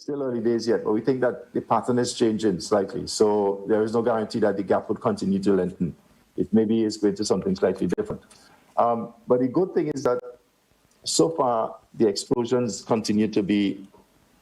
still early days yet, but we think that the pattern is changing slightly. So there is no guarantee that the gap would continue to lengthen. It maybe is going to something slightly different. But the good thing is that so far the explosions continue to be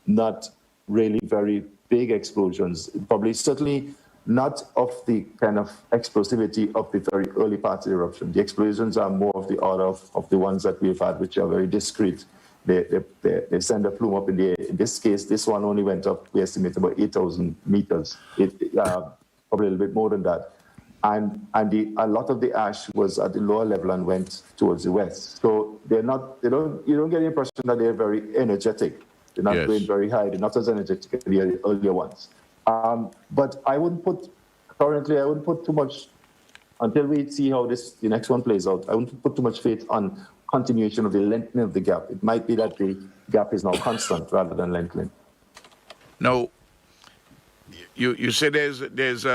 not really very big explosions, probably certainly not of the kind of explosivity of the very early part of the eruption. The explosions are more of the order of the ones that we've had, which are very discrete. They send a plume up in the air. In this case, this one only went up, we estimate, about 8,000 meters, probably a little bit more than that. And a lot of the ash was at the lower level and went towards the west. So you don't get the impression that they're very energetic. They're not going very high. They're not as energetic as the earlier ones. But I wouldn't put too much, until we see how the next one plays out, I wouldn't put too much faith on continuation of the lengthening of the gap. It might be that the gap is now constant rather than lengthening. Now, you say there's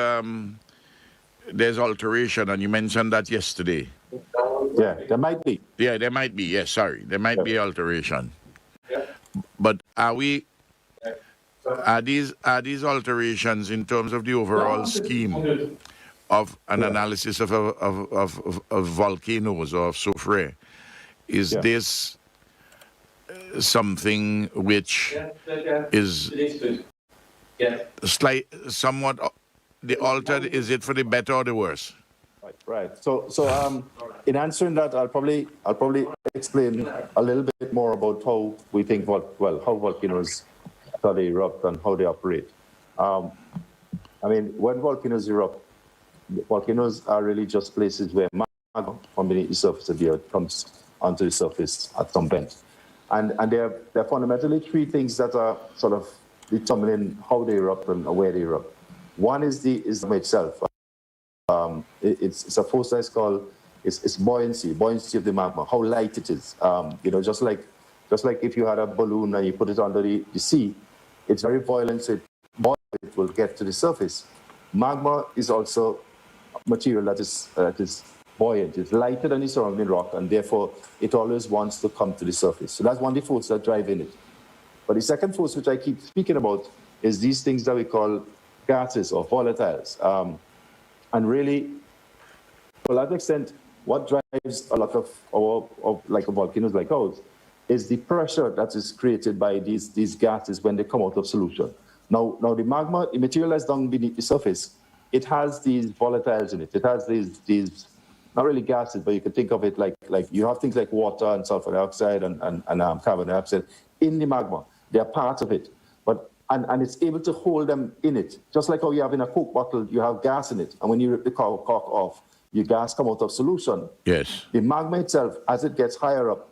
alteration, and you mentioned that yesterday. Yeah, there might be. Yeah, there might be. Yes, sorry, there might be alteration. But are these alterations in terms of the overall scheme of an analysis of volcanoes or of Soufriere? Is this something which is somewhat the altered? Is it for the better or the worse? Right. So in answering that, I'll probably explain a little bit more about how we think how volcanoes, how they erupt and how they operate. I mean, when volcanoes erupt, volcanoes are really just places where magma from beneath the surface of the earth comes onto the surface at some point. And there are fundamentally three things that are sort of determining how they erupt and where they erupt. One is the magma itself. It's a force that's called it's buoyancy of the magma, how light it is. Just like if you had a balloon and you put it under the sea, it's very buoyant, so it will get to the surface. Magma is also material that is buoyant. It's lighter than the surrounding rock, and therefore it always wants to come to the surface. So that's one of the forces that drive in it. But the second force, which I keep speaking about, is these things that we call gases or volatiles. And really, to a large extent, what drives a lot of volcanoes like ours is the pressure that is created by these gases when they come out of solution. Now the magma, the material that's down beneath the surface, it has these volatiles in it. It has these not really gases, but you can think of it like you have things like water and sulfur dioxide and carbon dioxide in the magma. They are part of it. And it's able to hold them in it. Just like how you have in a Coke bottle, you have gas in it. And when you rip the cork off, your gas come out of solution. Yes. The magma itself, as it gets higher up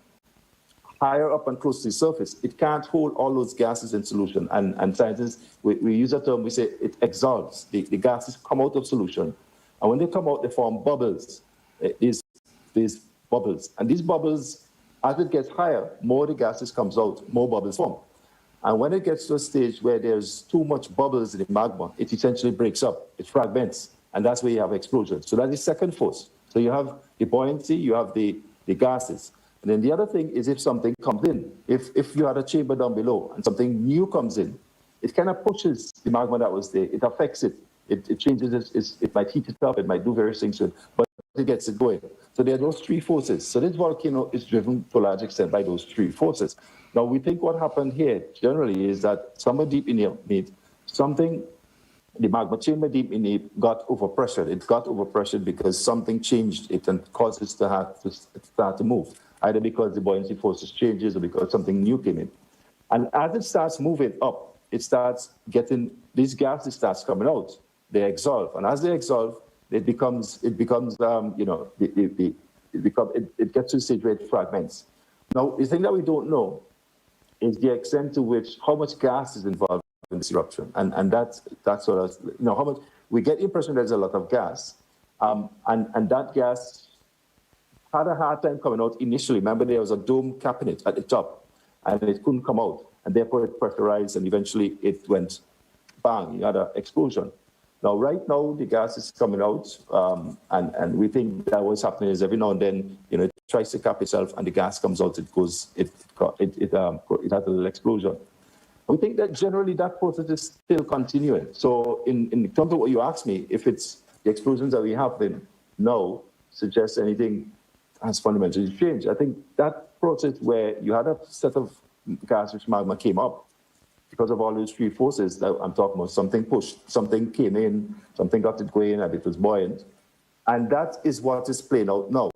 and close to the surface, it can't hold all those gases in solution. And scientists, we use a term, we say it exalts. The gases come out of solution. And when they come out, they form bubbles, these bubbles. And these bubbles, as it gets higher, more the gases comes out, more bubbles form. And when it gets to a stage where there's too much bubbles in the magma, it essentially breaks up, it fragments, and that's where you have explosions. So that's the second force. So you have the buoyancy, you have the gases. And then the other thing is if something comes in. If you had a chamber down below and something new comes in, it kind of pushes the magma that was there. It affects it. It changes it. It might heat it up. It might do various things to it, but it gets it going. So there are those three forces. So this volcano is driven to a large extent by those three forces. Now, we think what happened here generally is that somewhere deep in the magma chamber deep in it got overpressured. It got overpressured because something changed it and caused it to start to move, either because the buoyancy forces changes or because something new came in. And as it starts moving up, it starts getting, these gases starts coming out. They exsolve. And as they exsolve, it gets to the stage where it fragments. Now, the thing that we don't know is the extent to which, how much gas is involved in this eruption. And that's sort of, how much, we get the impression there's a lot of gas. And that gas had a hard time coming out initially. Remember, there was a dome capping it at the top, and it couldn't come out. And therefore, it pressurized, and eventually it went bang, you had an explosion. Now, right now, the gas is coming out, and we think that what's happening is every now and then, it tries to cap itself, and the gas comes out, it has a little explosion. We think that generally that process is still continuing. So in terms of what you asked me, if it's the explosions that we have, then no suggests anything has fundamentally changed. I think that process where you had a set of gas-rich magma came up because of all those three forces that I'm talking about, something pushed, something came in, something got it going, and it was buoyant. And that is what is playing out now.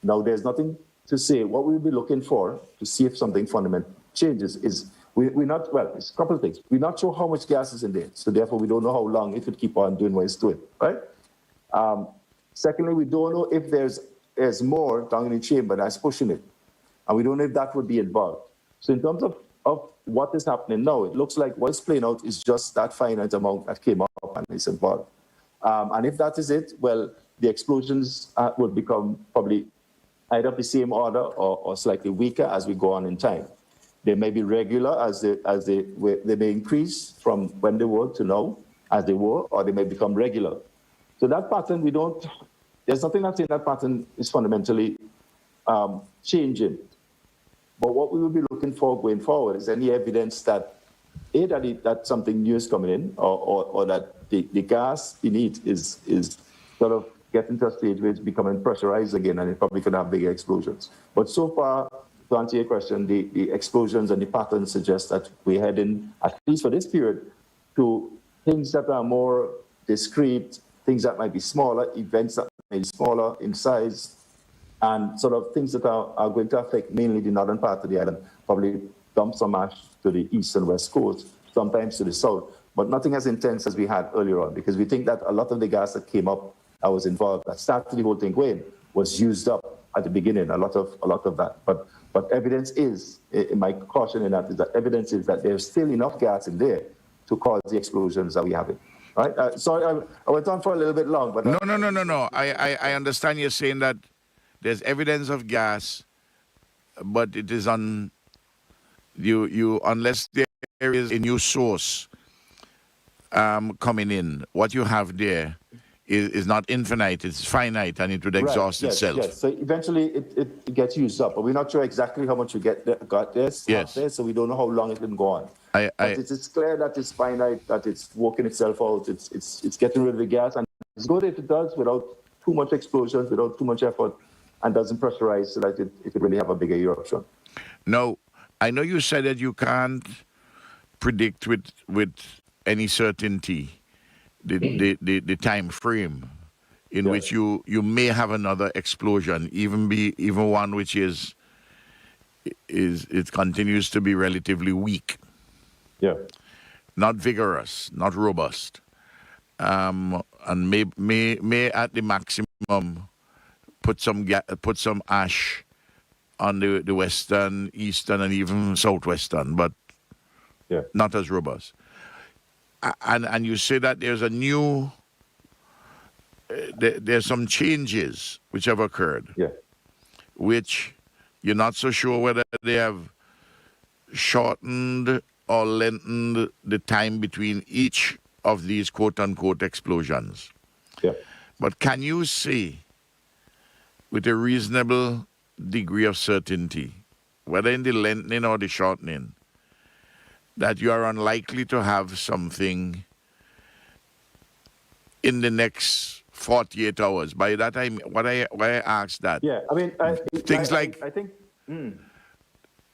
Now, there's nothing to say. What we'll be looking for to see if something fundamental changes is we're not, well, it's a couple of things. We're not sure how much gas is in there, so therefore we don't know how long it would keep on doing what it's doing, right? Secondly, we don't know if there's more down in the chamber that's pushing it, and we don't know if that would be involved. So in terms of what is happening now, it looks like what's playing out is just that finite amount that came up and is involved. And if that is it, well, the explosions will become probably either of the same order or slightly weaker as we go on in time. They may be regular as they may increase from when they were to now as they were, or they may become regular. So that pattern, there's nothing that's in that pattern is fundamentally changing. But what we will be looking for going forward is any evidence that that something new is coming in, or that the gas beneath is sort of getting to a stage where it's becoming pressurized again, and it probably could have bigger explosions. But so far, to answer your question, the explosions and the patterns suggest that we're heading, at least for this period, to things that are more discrete, things that might be smaller, events that may be smaller in size, and sort of things that are going to affect mainly the northern part of the island, probably dump some ash to the east and west coast, sometimes to the south, but nothing as intense as we had earlier on, because we think that a lot of the gas that came up, that was involved, that started the whole thing going, was used up at the beginning, a lot of that. But evidence is, my caution in that is that evidence is that there's still enough gas in there to cause the explosions that we have. Right? Sorry, I went on for a little bit long, but... No. I understand you're saying that there's evidence of gas, but it is unless there is a new source coming in, what you have there is not infinite, it's finite, and it would exhaust itself. Yes, so eventually it gets used up, but we're not sure exactly how much we got there, so we don't know how long it can go on. But it's clear that it's finite, that it's working itself out, it's getting rid of the gas, and it's good if it does without too much explosions, without too much effort, and doesn't pressurize so that it could really have a bigger eruption. No, I know you said that you can't predict with any certainty the time frame in which you may have another explosion, even one which is it continues to be relatively weak. Yeah. Not vigorous, not robust. And may at the maximum put some ash on the western, eastern, and even southwestern, but not as robust. And you say that there's a new, there's some changes which have occurred, which you're not so sure whether they have shortened or lengthened the time between each of these quote-unquote explosions. Yeah. But can you say, with a reasonable degree of certainty, whether in the lengthening or the shortening, that you are unlikely to have something in the next 48 hours? By that I mean, why I asked that. Yeah, I mean, I think.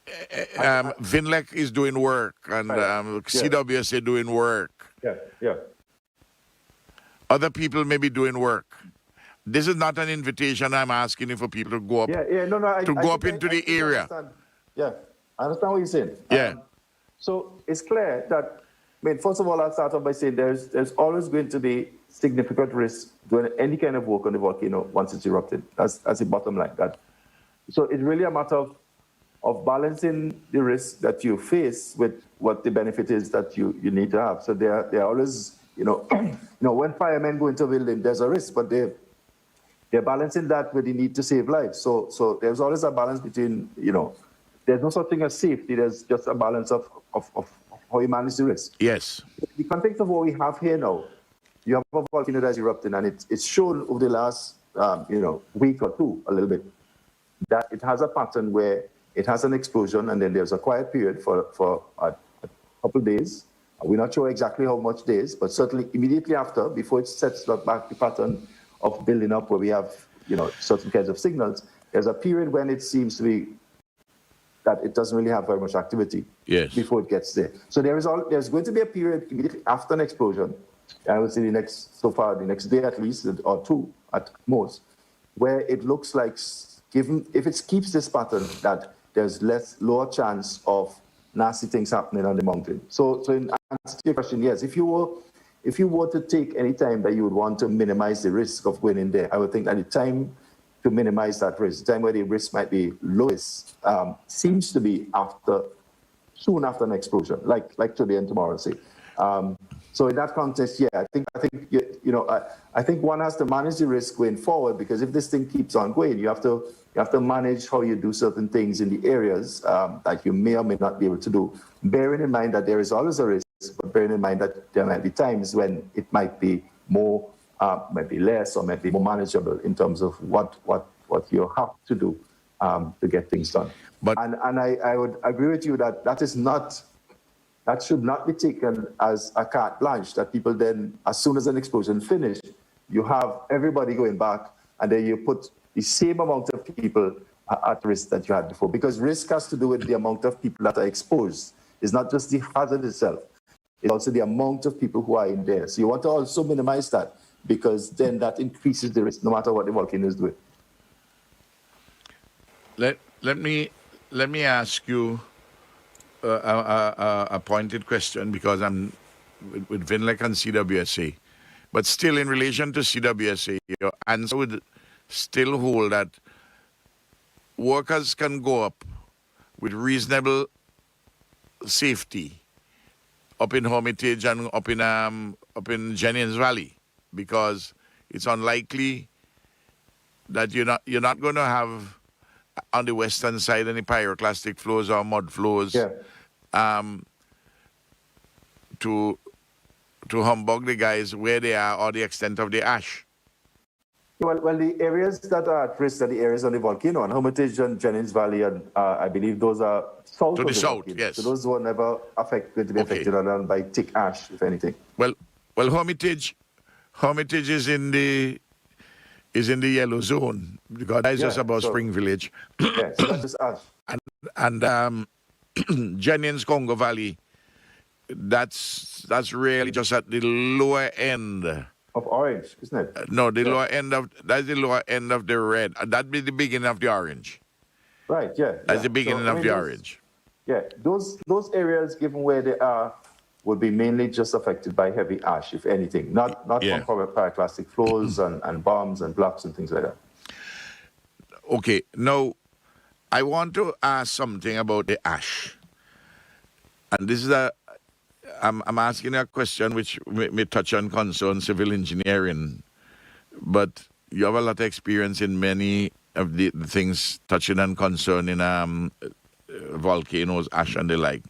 Vinlec is doing work, and CWS is doing work. Yeah. Other people may be doing work. This is not an invitation I'm asking you for people to go up. Go up into the area. I understand what you're saying. So it's clear that, I mean, first of all, I'll start off by saying there's always going to be significant risk doing any kind of work on the volcano once it's erupted. That's the bottom line. So it's really a matter of balancing the risk that you face with what the benefit is that you need to have. So they're always, when firemen go into a building, there's a risk, but they're balancing that with the need to save lives. So there's always a balance between, there's no such thing as safety. There's just a balance of how you manage the risk. Yes. In the context of what we have here now, you have a volcano that's erupting, and it's shown over the last, week or two, a little bit, that it has a pattern where it has an explosion, and then there's a quiet period for a couple of days. We're not sure exactly how much days, but certainly immediately after, before it sets back the pattern of building up where we have, certain kinds of signals, there's a period when it seems to be that it doesn't really have very much activity before it gets there. So there's going to be a period immediately after an explosion, I would say the next day at least, or two at most, where it looks like, given if it keeps this pattern, that there's lower chance of nasty things happening on the mountain. So in answer to your question, yes, if you were to take any time that you would want to minimize the risk of going in there, I would think that the time to minimize that risk, the time where the risk might be lowest, seems to be soon after an explosion, like today and tomorrow, say. So in that context, yeah, I think one has to manage the risk going forward, because if this thing keeps on going, you have to manage how you do certain things in the areas that you may or may not be able to do, bearing in mind that there is always a risk, but bearing in mind that there might be times when it might be more, might be less, or might be more manageable in terms of what you have to do to get things done. And I would agree with you that that should not be taken as a carte blanche, that people then, as soon as an explosion finished, you have everybody going back, and then you put the same amount of people at risk that you had before. Because risk has to do with the amount of people that are exposed. It's not just the hazard itself. It's also the amount of people who are in there. So you want to also minimize that, because then that increases the risk no matter what the volcano is doing. Let me ask you a pointed question, because I'm with Vinlec and CWSA, but still in relation to CWSA, your answer would still hold that workers can go up with reasonable safety up in Hermitage and up in Jennings Valley, because it's unlikely that you're not going to have on the western side any pyroclastic flows or mud flows to humbug the guys where they are, or the extent of the ash. Well, the areas that are at risk are the areas on the volcano, and Hermitage and Jennings Valley, and I believe those are south to of the south, volcano. yes. So those were never going to be affected other than by thick ash, if anything. Well, Hermitage is in the yellow zone, because that's just above Spring Village. Yeah, so that's just ash. And Jennings Congo Valley, that's really just at the lower end of orange, isn't it? No, that's the lower end of the red. That'd be the beginning of the orange. Right. Yeah. That's the beginning of the orange. Yeah, those areas, given where they are, would be mainly just affected by heavy ash, if anything, not from pyroclastic flows and bombs and blocks and things like that. Okay, now I want to ask something about the ash, and this is I'm asking a question which may touch on concern civil engineering, but you have a lot of experience in many of the things touching on concerning volcanoes, ash, and the like.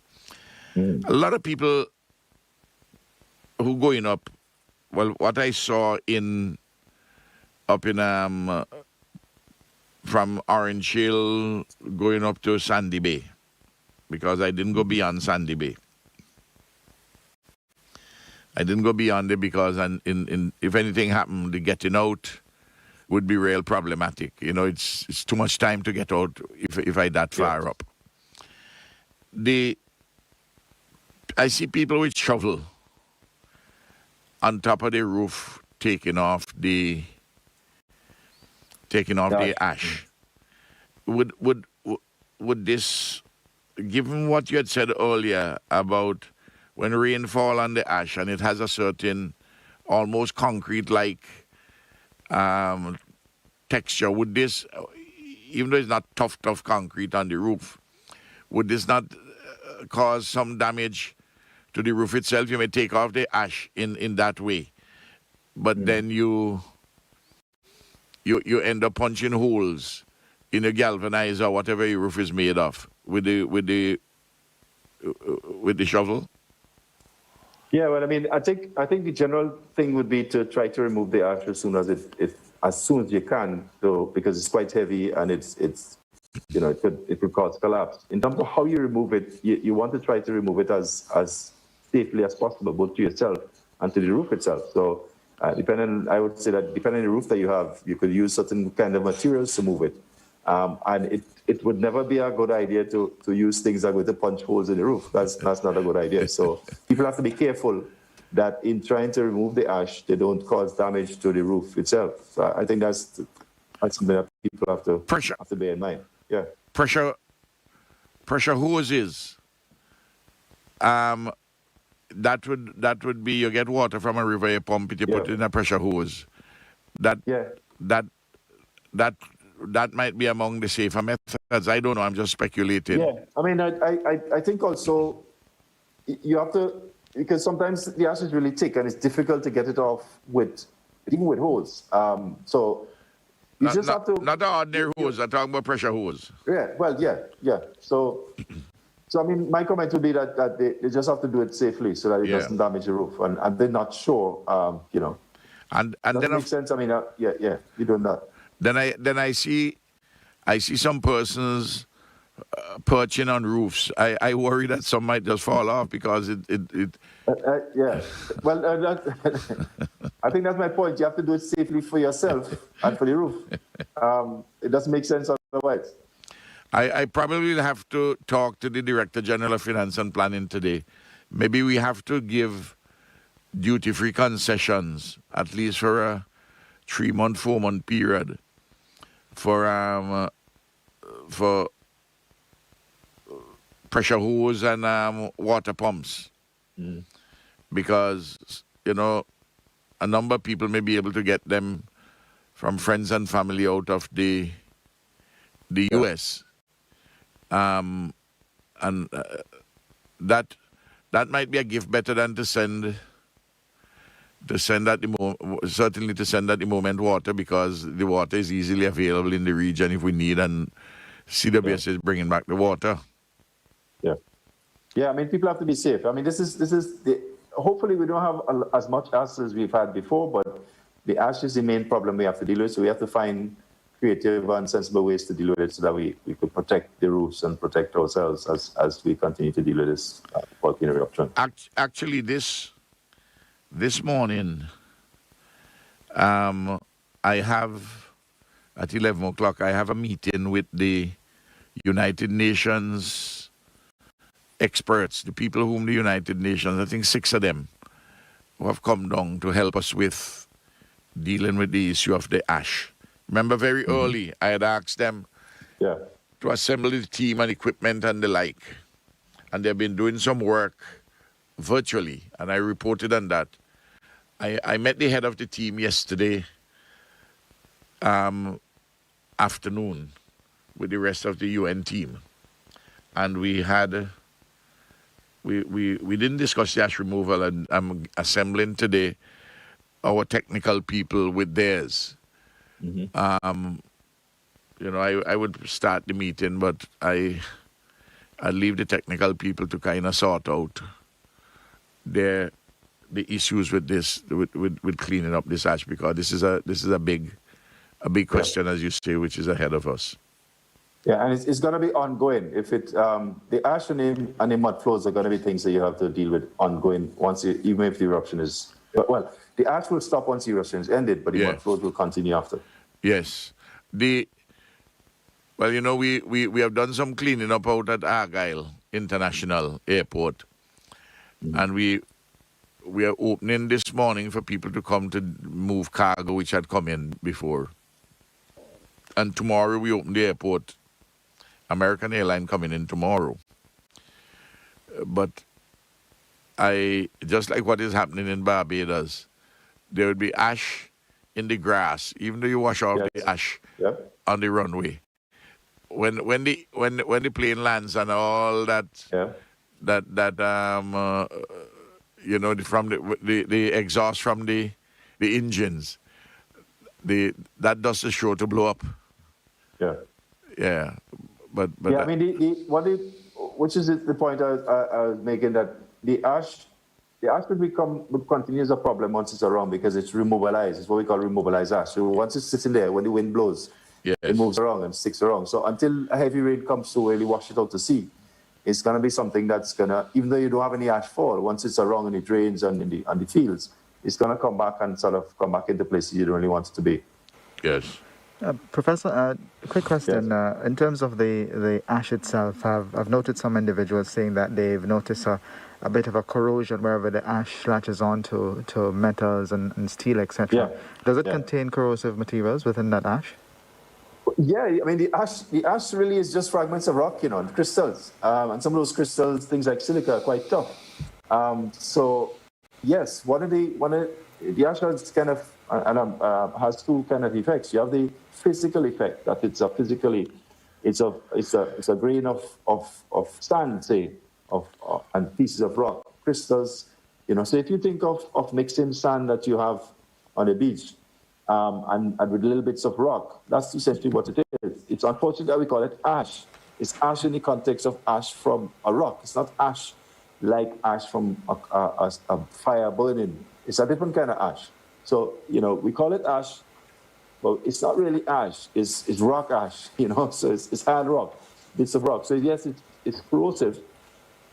A lot of people who going up, well, what I saw up in from Orange Hill going up to Sandy Bay, because I didn't go beyond Sandy Bay. I didn't go beyond it because if anything happened, the getting out would be real problematic. It's too much time to get out if I that far up. I see people with shovel on top of the roof taking off the ash. Would this, given what you had said earlier about when rain fall on the ash and it has a certain almost concrete-like texture, would this, even though it's not tough concrete on the roof, would this not cause some damage to the roof itself? You may take off the ash in that way, but then you end up punching holes in a galvanizer or whatever your roof is made of with the shovel. Yeah, well, I mean, I think the general thing would be to try to remove the ash as soon as you can, though, because it's quite heavy and it's it could cause collapse. In terms of how you remove it, you want to try to remove it as safely as possible, both to yourself and to the roof itself. So I would say that depending on the roof that you have, you could use certain kind of materials to move it. And it would never be a good idea to use things that are going to punch holes in the roof. That's not a good idea. So people have to be careful that in trying to remove the ash, they don't cause damage to the roof itself. So I think that's something that people have to bear in mind. Yeah. Pressure hoses. That would be, you get water from a river, you pump it, you put it in a pressure hose. That might be among the safer methods. I don't know. I'm just speculating. Yeah. I mean, I think also you have to, because sometimes the ash is really thick and it's difficult to get it off even with hose. So you just have to. Not an ordinary hose. I'm talking about pressure hose. Yeah. Well, yeah. So I mean, my comment would be that they just have to do it safely so that it doesn't damage the roof, and they're not sure, And doesn't then make sense. I mean, you're doing that. Then I see some persons perching on roofs. I worry that some might just fall off because it. Yeah. Well, I think that's my point. You have to do it safely for yourself and for the roof. It doesn't make sense otherwise. I probably will have to talk to the Director General of Finance and Planning today. Maybe we have to give duty-free concessions, at least for a 3-month, 4-month period, for pressure hose and water pumps. Because, a number of people may be able to get them from friends and family out of the U.S. And that might be a gift better than to send at the moment water, because the water is easily available in the region if we need, and CWS is bringing back the water. Yeah. I mean, people have to be safe. I mean, hopefully we don't have as much ash as we've had before, but the ash is the main problem we have to deal with. So we have to find creative and sensible ways to deal with it so that we could protect the roofs and protect ourselves as we continue to deal with this volcano eruption. Actually, this morning, I have, at 11 o'clock, I have a meeting with the United Nations experts, the people whom the United Nations, I think 6 of them, who have come down to help us with dealing with the issue of the ash. Remember, very early, I had asked them to assemble the team and equipment and the like. And they've been doing some work virtually, and I reported on that. I met the head of the team yesterday afternoon with the rest of the UN team. And we didn't discuss the ash removal, and I'm assembling today our technical people with theirs. I would start the meeting, but I'd leave the technical people to kind of sort out the issues with this, with cleaning up this ash, because this is a big question, as you say, which is ahead of us. Yeah, and it's going to be ongoing. If the ash and the mud flows are going to be things that you have to deal with ongoing even if the eruption is, well, the ash will stop once the eruption is ended, but the mud flows will continue after. Yes. We have done some cleaning up out at Argyle International Airport, and we are opening this morning for people to come to move cargo which had come in before. And tomorrow we open the airport. American Airline coming in tomorrow. But just like what is happening in Barbados, there would be ash in the grass, even though you wash off the ash on the runway. When the plane lands and all that, from the exhaust from the engines, that dust is sure to blow up. Yeah. But I mean, which is the point I was making, that the ash would continue as a problem once it's around, because it's remobilized. It's what we call remobilized ash. So once it's sitting there, when the wind blows, it moves around and sticks around. So until a heavy rain comes to really wash it out to sea, it's going to be something that's going to, even though you don't have any ash fall, once it's around and it rains and in the fields, it's going to come back and sort of come back into places you don't really want it to be. Yes. Professor, a quick question. Yes. In terms of the ash itself, I've noted some individuals saying that they've noticed a bit of a corrosion wherever the ash latches onto to metals and steel, etc. Yeah. Does it contain corrosive materials within that ash? Yeah, I mean, the ash really is just fragments of rock, and crystals. And some of those crystals, things like silica, are quite tough. So, yes, the ash has kind of, has two kind of effects. You have the physical effect, that it's a grain of sand, say, and pieces of rock, crystals, So if you think of mixing sand that you have on a beach, and with little bits of rock, that's essentially what it is. It's unfortunate that we call it ash. It's ash in the context of ash from a rock. It's not ash like ash from a fire burning. It's a different kind of ash. So, we call it ash, but it's not really ash. It's rock ash, so it's hard rock, bits of rock. So yes, it's corrosive,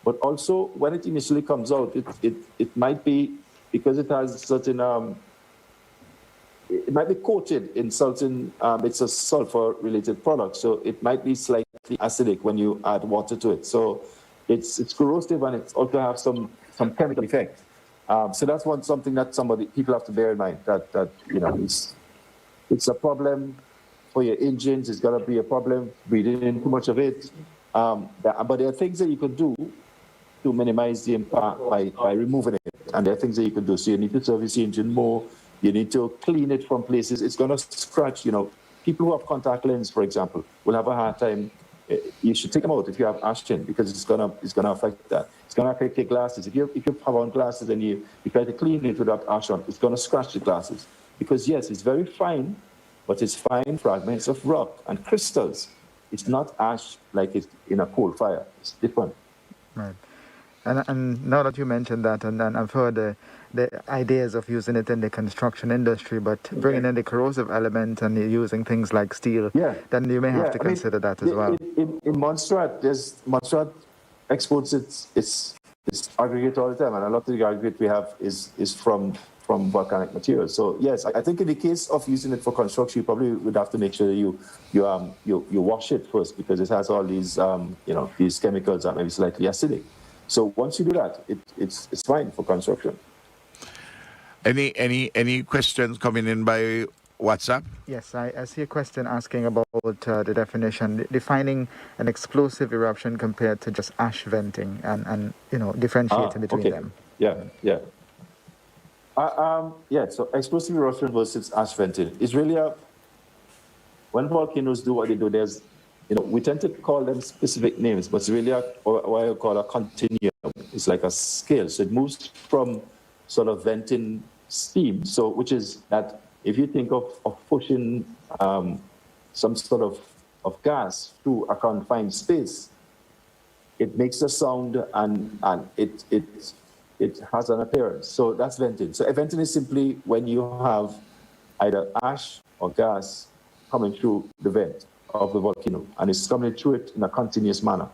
but also when it initially comes out, it might be, because it has certain, it might be coated in certain, it's a sulfur-related product, so it might be slightly acidic when you add water to it. So it's corrosive, and it also has some chemical effect. So that's something that people have to bear in mind, that it's a problem for your engines. It's going to be a problem breathing in too much of it. But there are things that you can do to minimize the impact by removing it, and there are things that you can do. So you need to service the engine more. You need to clean it from places. It's going to scratch. People who have contact lens, for example, will have a hard time. You should take them out if you have ash in, because it's going to affect that. It's going to affect your glasses. If you have on glasses and you try to clean it without ash on, it's going to scratch the glasses. Because yes, it's very fine, but it's fine fragments of rock and crystals. It's not ash like it's in a coal fire. It's different. Right. And now that you mentioned that, and I've heard the ideas of using it in the construction industry, but bringing in the corrosive element and using things like steel, then you may have to consider that as well. In Montserrat, Montserrat exports its aggregate all the time, and a lot of the aggregate we have is from volcanic materials. So yes, I think in the case of using it for construction, you probably would have to make sure that you wash it first, because it has all these these chemicals that may be slightly acidic. So once you do that, it's fine for construction. Any questions coming in by WhatsApp? Yes, I see a question asking about the definition, defining an explosive eruption compared to just ash venting, and differentiating between them. Yeah. So explosive eruption versus ash venting is really when volcanoes do what they do, there's, we tend to call them specific names, but it's really what I call a continuum. It's like a scale. So it moves from sort of venting steam, which is that if you think of pushing some sort of gas through a confined space, it makes a sound and it has an appearance. So that's venting. So venting is simply when you have either ash or gas coming through the vent of the volcano, and it's coming through it in a continuous manner.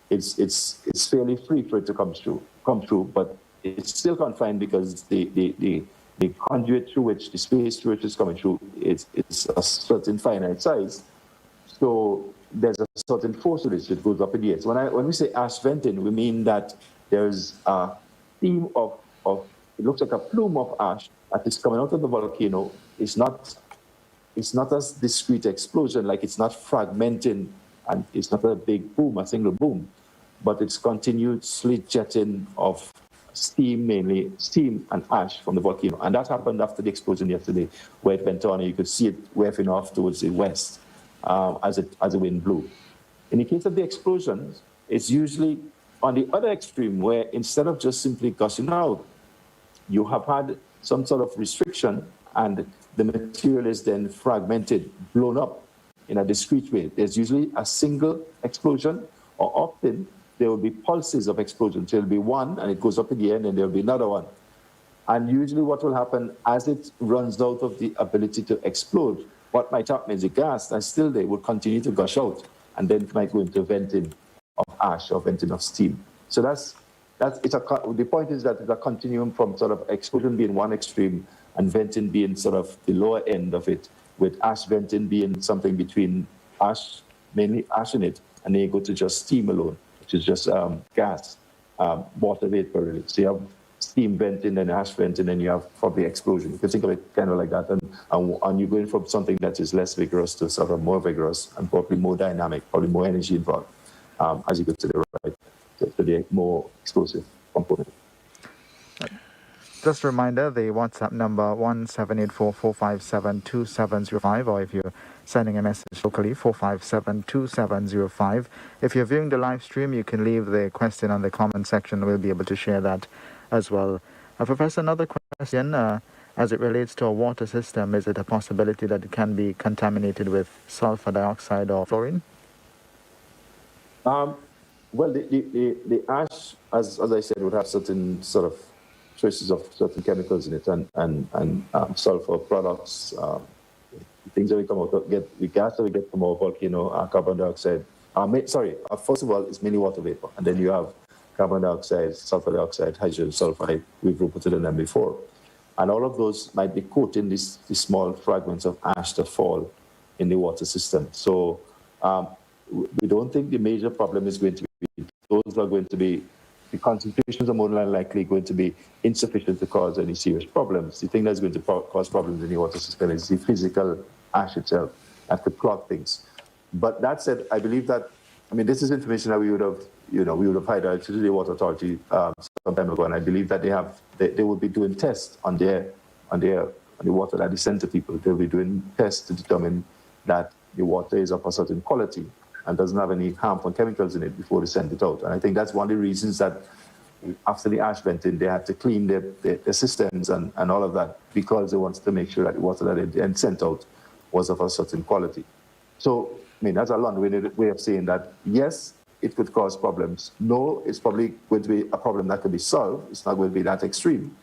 It's fairly free for it to come through, but it's still confined, because the conduit through which, the space through which it's coming through, it's a certain finite size. So there's a certain force to this that goes up in the air. So when we say ash venting, we mean that there's a stream of it looks like a plume of ash that is coming out of the volcano. It's not a discrete explosion, like it's not fragmenting, and it's not a big boom, a single boom, but it's continuously jetting of steam, mainly steam and ash from the volcano. And that happened after the explosion yesterday, where it went on, and you could see it wafting off towards the west as the wind blew. In the case of the explosions, it's usually on the other extreme, where instead of just simply gushing out, you have had some sort of restriction, and the material is then fragmented, blown up in a discrete way. There's usually a single explosion, or often there will be pulses of explosion. So there'll be one, and it goes up in the air, and then there'll be another one. And usually what will happen, as it runs out of the ability to explode, what might happen is the gas that's still there would continue to gush out, and then it might go into venting of ash or venting of steam. So the point is that it's a continuum from sort of explosion being one extreme and venting being sort of the lower end of it, with ash venting being something between ash, mainly ash in it, and then you go to just steam alone, which is just gas, water vapor really. So you have steam venting and ash venting, and you have probably explosion. You can think of it kind of like that, and you're going from something that is less vigorous to sort of more vigorous and probably more dynamic, probably more energy involved as you go to the right, to the more explosive component. Just a reminder, the WhatsApp number 1-784-457-2705, or if you're sending a message locally, 457-2705. If you're viewing the live stream, you can leave the question on the comment section. We'll be able to share that as well. Professor, another question, as it relates to a water system, is it a possibility that it can be contaminated with sulfur dioxide or fluorine? Well, the ash, as I said, would have certain sort of traces of certain chemicals in it, and sulfur products, things that we come out of, the gas that we get from our volcano, carbon dioxide. First of all, it's mainly water vapor, and then you have carbon dioxide, sulfur dioxide, hydrogen sulfide. We've reported on them before, and all of those might be caught in these small fragments of ash that fall in the water system. So we don't think the major problem is going to be those are going to be. The concentrations are more than likely going to be insufficient to cause any serious problems. The thing that's going to cause problems in the water system is the physical ash itself that could clog things. But that said, I believe that, this is information that we would have highlighted to the Water Authority some time ago, and I believe that they will be doing tests on the water that they send to people. They'll be doing tests to determine that the water is of a certain quality and doesn't have any harmful chemicals in it before they send it out. And I think that's one of the reasons that after the ash venting, they had to clean their systems and all of that, because they wanted to make sure that the water that they had sent out was of a certain quality. So, that's a long-winded way of saying that, yes, it could cause problems. No, it's probably going to be a problem that could be solved. It's not going to be that extreme.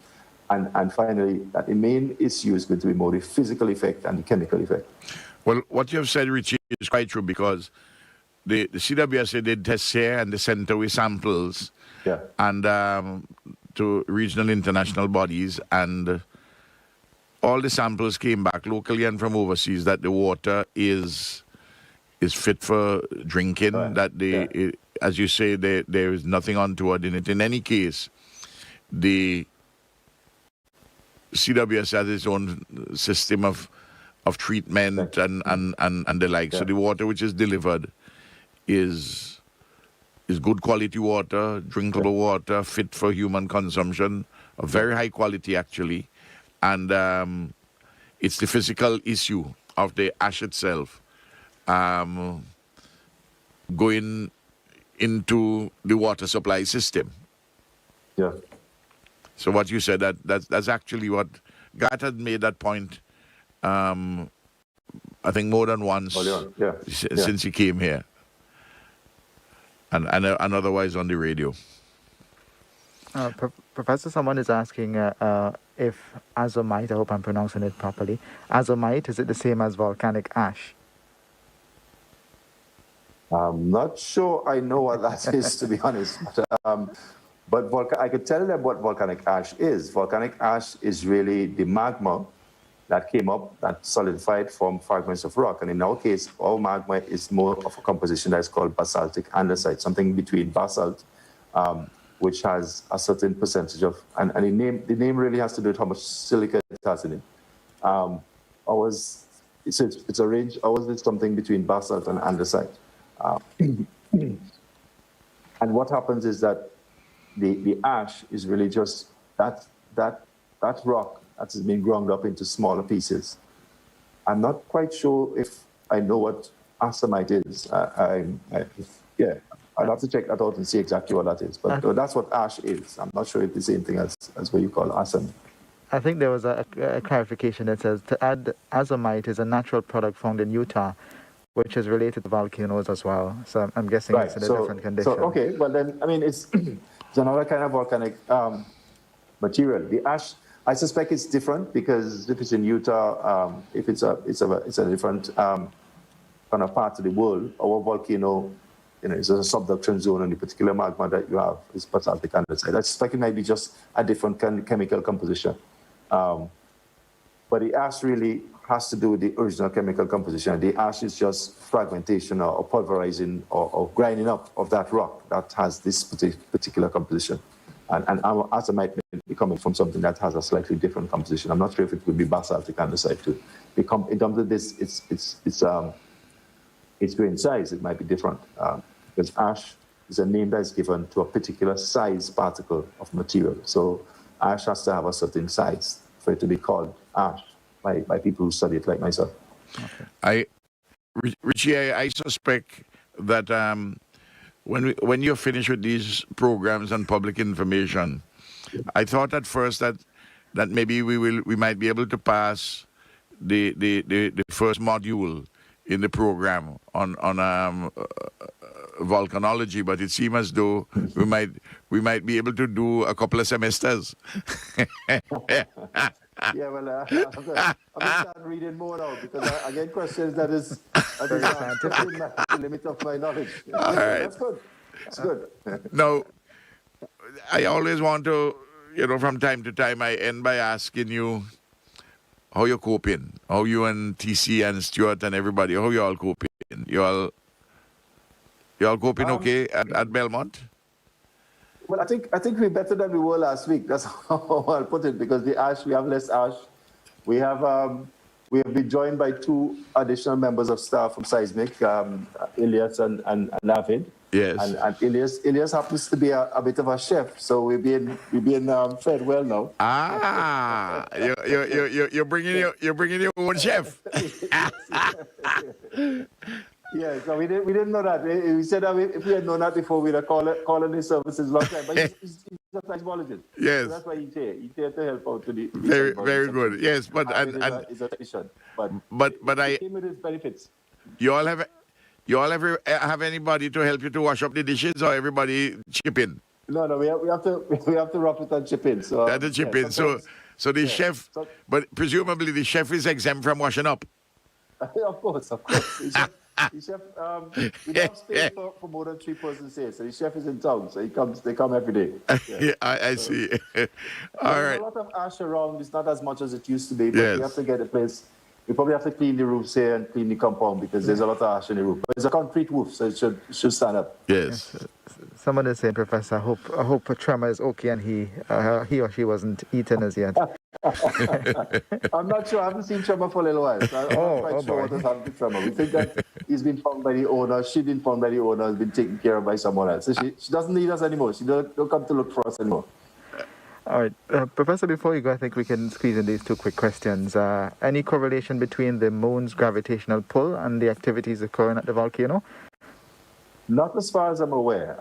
And finally, that the main issue is going to be more the physical effect and the chemical effect. Well, what you have said, Richie, is quite true, because the CWSA did tests here, and they sent away samples and to regional international bodies, and all the samples came back locally and from overseas that the water is fit for drinking, that as you say, there is nothing untoward in it. In any case, the CWS has its own system of treatment and the like. So the water which is delivered is good quality water, drinkable water, fit for human consumption, of very high quality actually. And it's the physical issue of the ash itself going into the water supply system. Yeah. So what you said, that's actually what Gat had made that point, I think more than once since he came here, and otherwise on the radio. Professor, someone is asking if azomite, I hope I'm pronouncing it properly, azomite, is it the same as volcanic ash? I'm not sure I know what that is, to be honest. But I could tell them what volcanic ash is. Volcanic ash is really the magma that came up, that solidified from fragments of rock. And in our case, our magma is more of a composition that's called basaltic andesite, something between basalt, which has a certain percentage of, and the name really has to do with how much silica it has in it. It's a range, ours is something between basalt and andesite. And what happens is that the ash is really just that rock that has been ground up into smaller pieces. I'm not quite sure if I know what azomite is. I'd have to check that out and see exactly what that is. But that's what ash is. I'm not sure if it's the same thing as what you call azomite. I think there was a clarification that says to add azomite is a natural product found in Utah, which is related to volcanoes as well. So I'm guessing it's in a different condition. So, okay, well then, it's another kind of volcanic material. The ash, I suspect it's different because if it's in Utah, if it's a different kind of part of the world. Our volcano, is a subduction zone, and the particular magma that you have is basaltic andesite. I suspect it might be just a different chemical composition. But the ash really has to do with the original chemical composition. The ash is just fragmentation or pulverizing or grinding up of that rock that has this particular composition. And our ash might be coming from something that has a slightly different composition. I'm not sure if it would be basaltic andesite too. In terms of this, its grain size, it might be different. Because ash is a name that is given to a particular size particle of material. So ash has to have a certain size for it to be called ash by people who study it like myself. Okay. Richie, I suspect that when you're finished with these programs and public information, I thought at first that maybe we might be able to pass the first module in the program on volcanology, but it seems as though we might be able to do a couple of semesters. Yeah, well, I'm gonna start reading more now because I get questions that is the limit of my knowledge. All right. That's good. That's good. Now, I always want to, from time to time, I end by asking you how you're coping, how you and TC and Stuart and everybody, how you all coping. You all coping okay at Belmont? Well, I think we're better than we were last week. That's how I'll put it, because the ash, we have less ash. We have been joined by 2 additional members of staff from Seismic, Elias and Navid. Yes. And Elias happens to be a bit of a chef, so we're being fed well now. Ah, you're bringing your own chef. Yeah, so we didn't know that. We said that if we had known that before, we'd have called his services long time. But he's a seismologist. Yes. So that's why he's here. He's here to help out to the very good. Yes, but he's a technician. But I came with his benefits. You all ever have anybody to help you to wash up the dishes, or everybody chip in? No, we have to rough it and chip in. So That's chip in. So the chef, but presumably the chef is exempt from washing up. Of course. The chef, we don't have space for more than 3 persons here. So the chef is in town, so they come every day. Yeah, I see. All right. There's a lot of ash around. It's not as much as it used to be, but Yes. we have to get a place. We probably have to clean the roofs here and clean the compound because there's a lot of ash in the roof. But it's a concrete roof, so it should stand up. Yes. Someone is saying, Professor, I hope Tremor is okay and he or she wasn't eaten as yet. I'm not sure. I haven't seen Tremor for a little while. So I'm not quite sure what has happened to Tremor. We think that he's been found by the owner. She's been found by the owner. Has been taken care of by someone else. So she doesn't need us anymore. She don't come to look for us anymore. All right. Professor, before you go, I think we can squeeze in these 2 quick questions. Any correlation between the moon's gravitational pull and the activities occurring at the volcano? Not as far as I'm aware,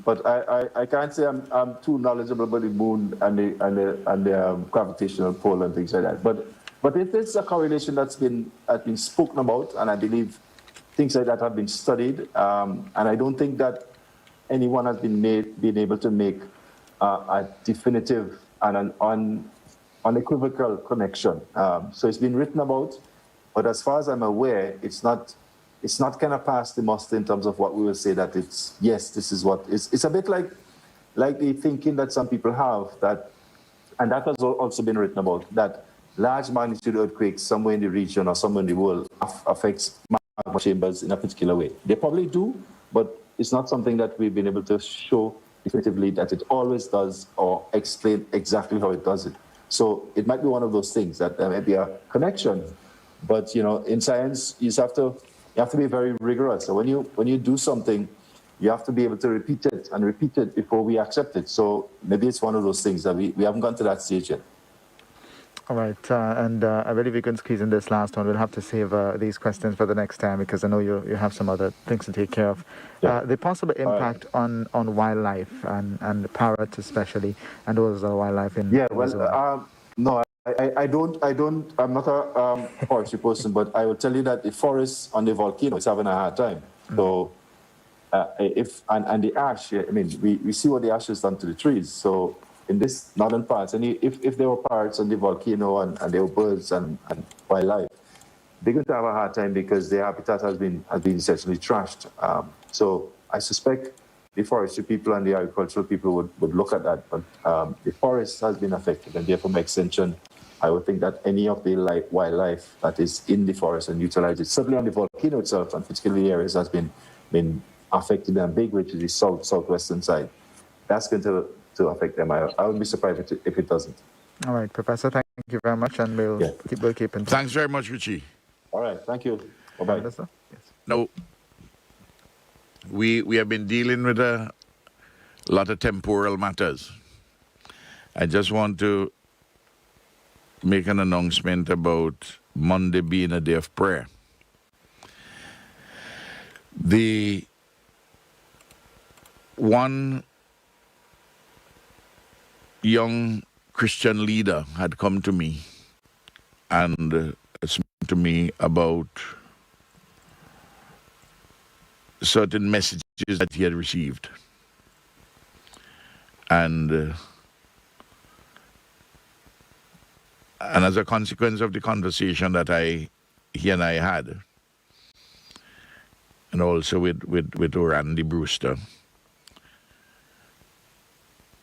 but I can't say I'm too knowledgeable about the moon and the gravitational pull and things like that. But it is a correlation has been spoken about, and I believe things like that have been studied. And I don't think that anyone has been able to make a definitive and an unequivocal connection. So it's been written about, but as far as I'm aware, it's not kind of past the muster in terms of what we will say that this is what it's a bit like the thinking that some people have and that has also been written about, that large magnitude earthquakes somewhere in the region or somewhere in the world affects magma chambers in a particular way. They probably do, but it's not something that we've been able to show definitively that it always does or explain exactly how it does it. So it might be one of those things that there may be a connection, but in science you have to be very rigorous. So when you do something, you have to be able to repeat it before we accept it. So maybe it's one of those things that we haven't gone to that stage yet. All right, and I believe we can squeeze in this last one. We'll have to save these questions for the next time because I know you have some other things to take care of. Yeah. The possible impact on wildlife and parrots especially, and those wildlife in Arizona. No, I'm not a forestry person, but I will tell you that the forest on the volcano is having a hard time. So the ash, we see what the ash has done to the trees. So in this northern parts, and if there were parts on the volcano and there were birds and wildlife, they're going to have a hard time because their habitat has been essentially trashed. So I suspect the forestry people and the agricultural people would look at that, but the forest has been affected, and therefore, by extension, I would think that any of the wildlife that is in the forest and utilized, it, certainly on the volcano itself, and particularly areas that's been affected and big, which is the southwestern side, that's going to affect them. I would be surprised if it doesn't. All right, Professor, thank you very much, and we'll keep in touch. Thanks very much, Richie. All right, thank you. Bye-bye. Yes. Now, we have been dealing with a lot of temporal matters. I just want to make an announcement about Monday being a day of prayer. The one young Christian leader had come to me and spoke to me about certain messages that he had received. And as a consequence of the conversation that he and I had, and also with Randy Brewster,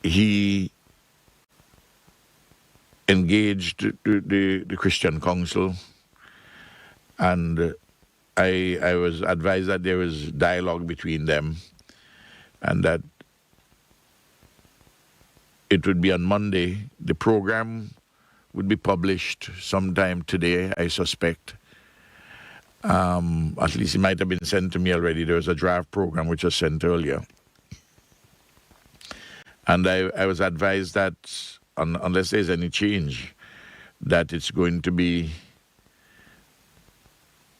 he engaged the Christian Council, and I was advised that there was dialogue between them and that it would be on Monday. The program would be published sometime today, I suspect. At least it might have been sent to me already. There was a draft program which was sent earlier. And I was advised that unless there's any change, that it's going to be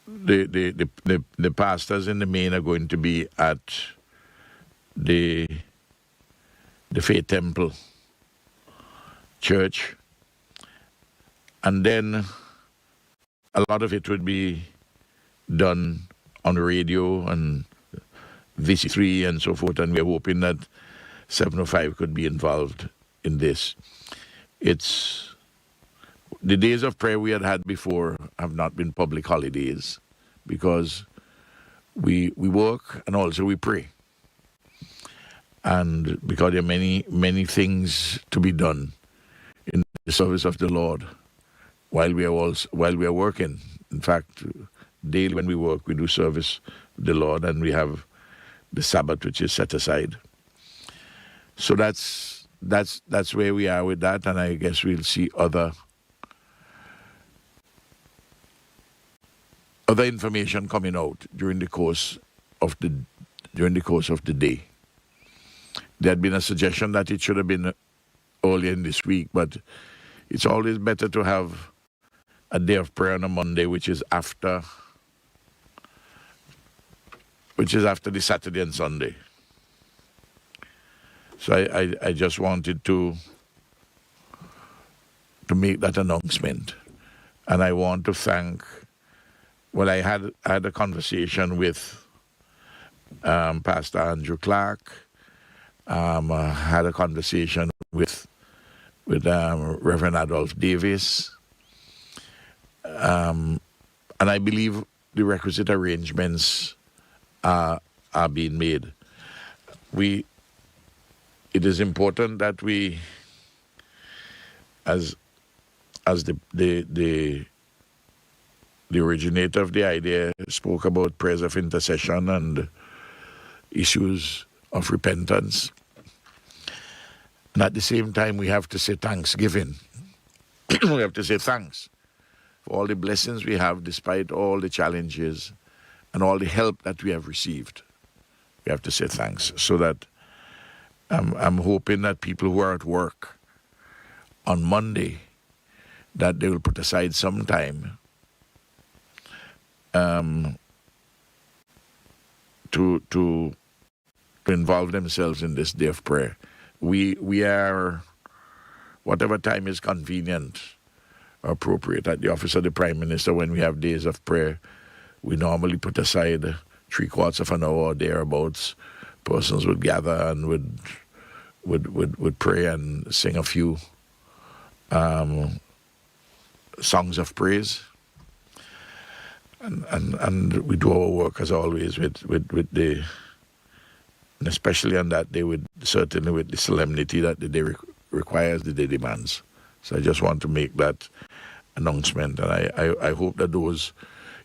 the pastors in the main are going to be at the Faith Temple Church, and then a lot of it would be done on the radio and VC3 and so forth, and we're hoping that 705 could be involved in this. It's the days of prayer we had before have not been public holidays because we work and also we pray. And because there are many things to be done in the service of the Lord while we are working. In fact, daily when we work, we do service the Lord, and we have the Sabbath which is set aside. So that's where we are with that, and I guess we'll see other information coming out during the course of the day. There had been a suggestion that it should have been earlier in this week, but it's always better to have a day of prayer on a Monday, which is after the Saturday and Sunday. So I just wanted to make that announcement. And I want to thank, well, I had a conversation with Pastor Andrew Clark. I had a conversation with Reverend Adolph Davis. And I believe the requisite arrangements are being made. It is important that we, as the originator of the idea spoke about prayers of intercession and issues of repentance. And at the same time, we have to say thanksgiving. We have to say thanks for all the blessings we have despite all the challenges and all the help that we have received. We have to say thanks. So that I'm hoping that people who are at work on Monday, that they will put aside some time to involve themselves in this day of prayer. We are, whatever time is convenient or appropriate, at the office of the Prime Minister, when we have days of prayer, we normally put aside 3/4 of an hour or thereabouts. Persons would gather and would pray and sing a few songs of praise. And we do our work as always with the, and especially on that day, certainly with the solemnity that the day requires, the day demands. So I just want to make that announcement, and I hope that those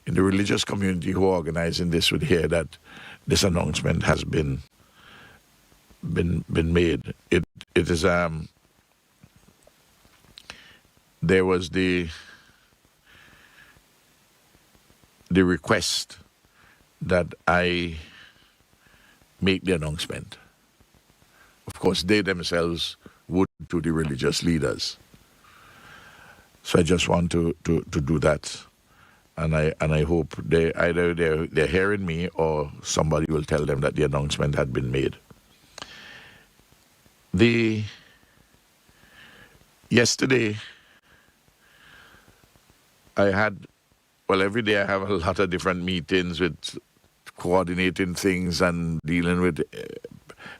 in the religious community who are organizing this would hear that this announcement has been made. It is there was the request that I make the announcement. Of course, they themselves would to the religious leaders. So I just want to do that, and I hope they're hearing me, or somebody will tell them that the announcement had been made. Yesterday, I had, well, every day I have a lot of different meetings with coordinating things and dealing with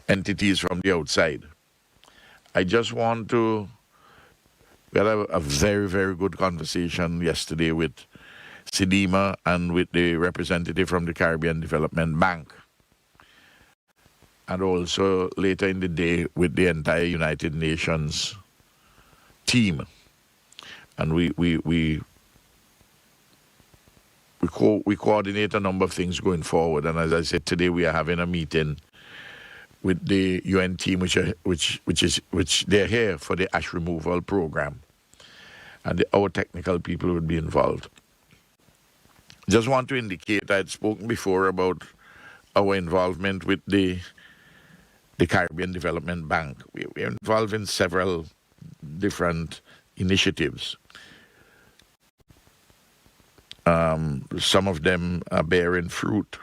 entities from the outside. I just want to, we had a very, very good conversation yesterday with Sidima and with the representative from the Caribbean Development Bank. And also later in the day with the entire United Nations team. And we coordinate a number of things going forward. And as I said, today we are having a meeting with the UN team, which they're here for the ash removal program, and our technical people would be involved. Just want to indicate, I had spoken before about our involvement with the Caribbean Development Bank. We're involved in several different initiatives. Some of them are bearing fruit.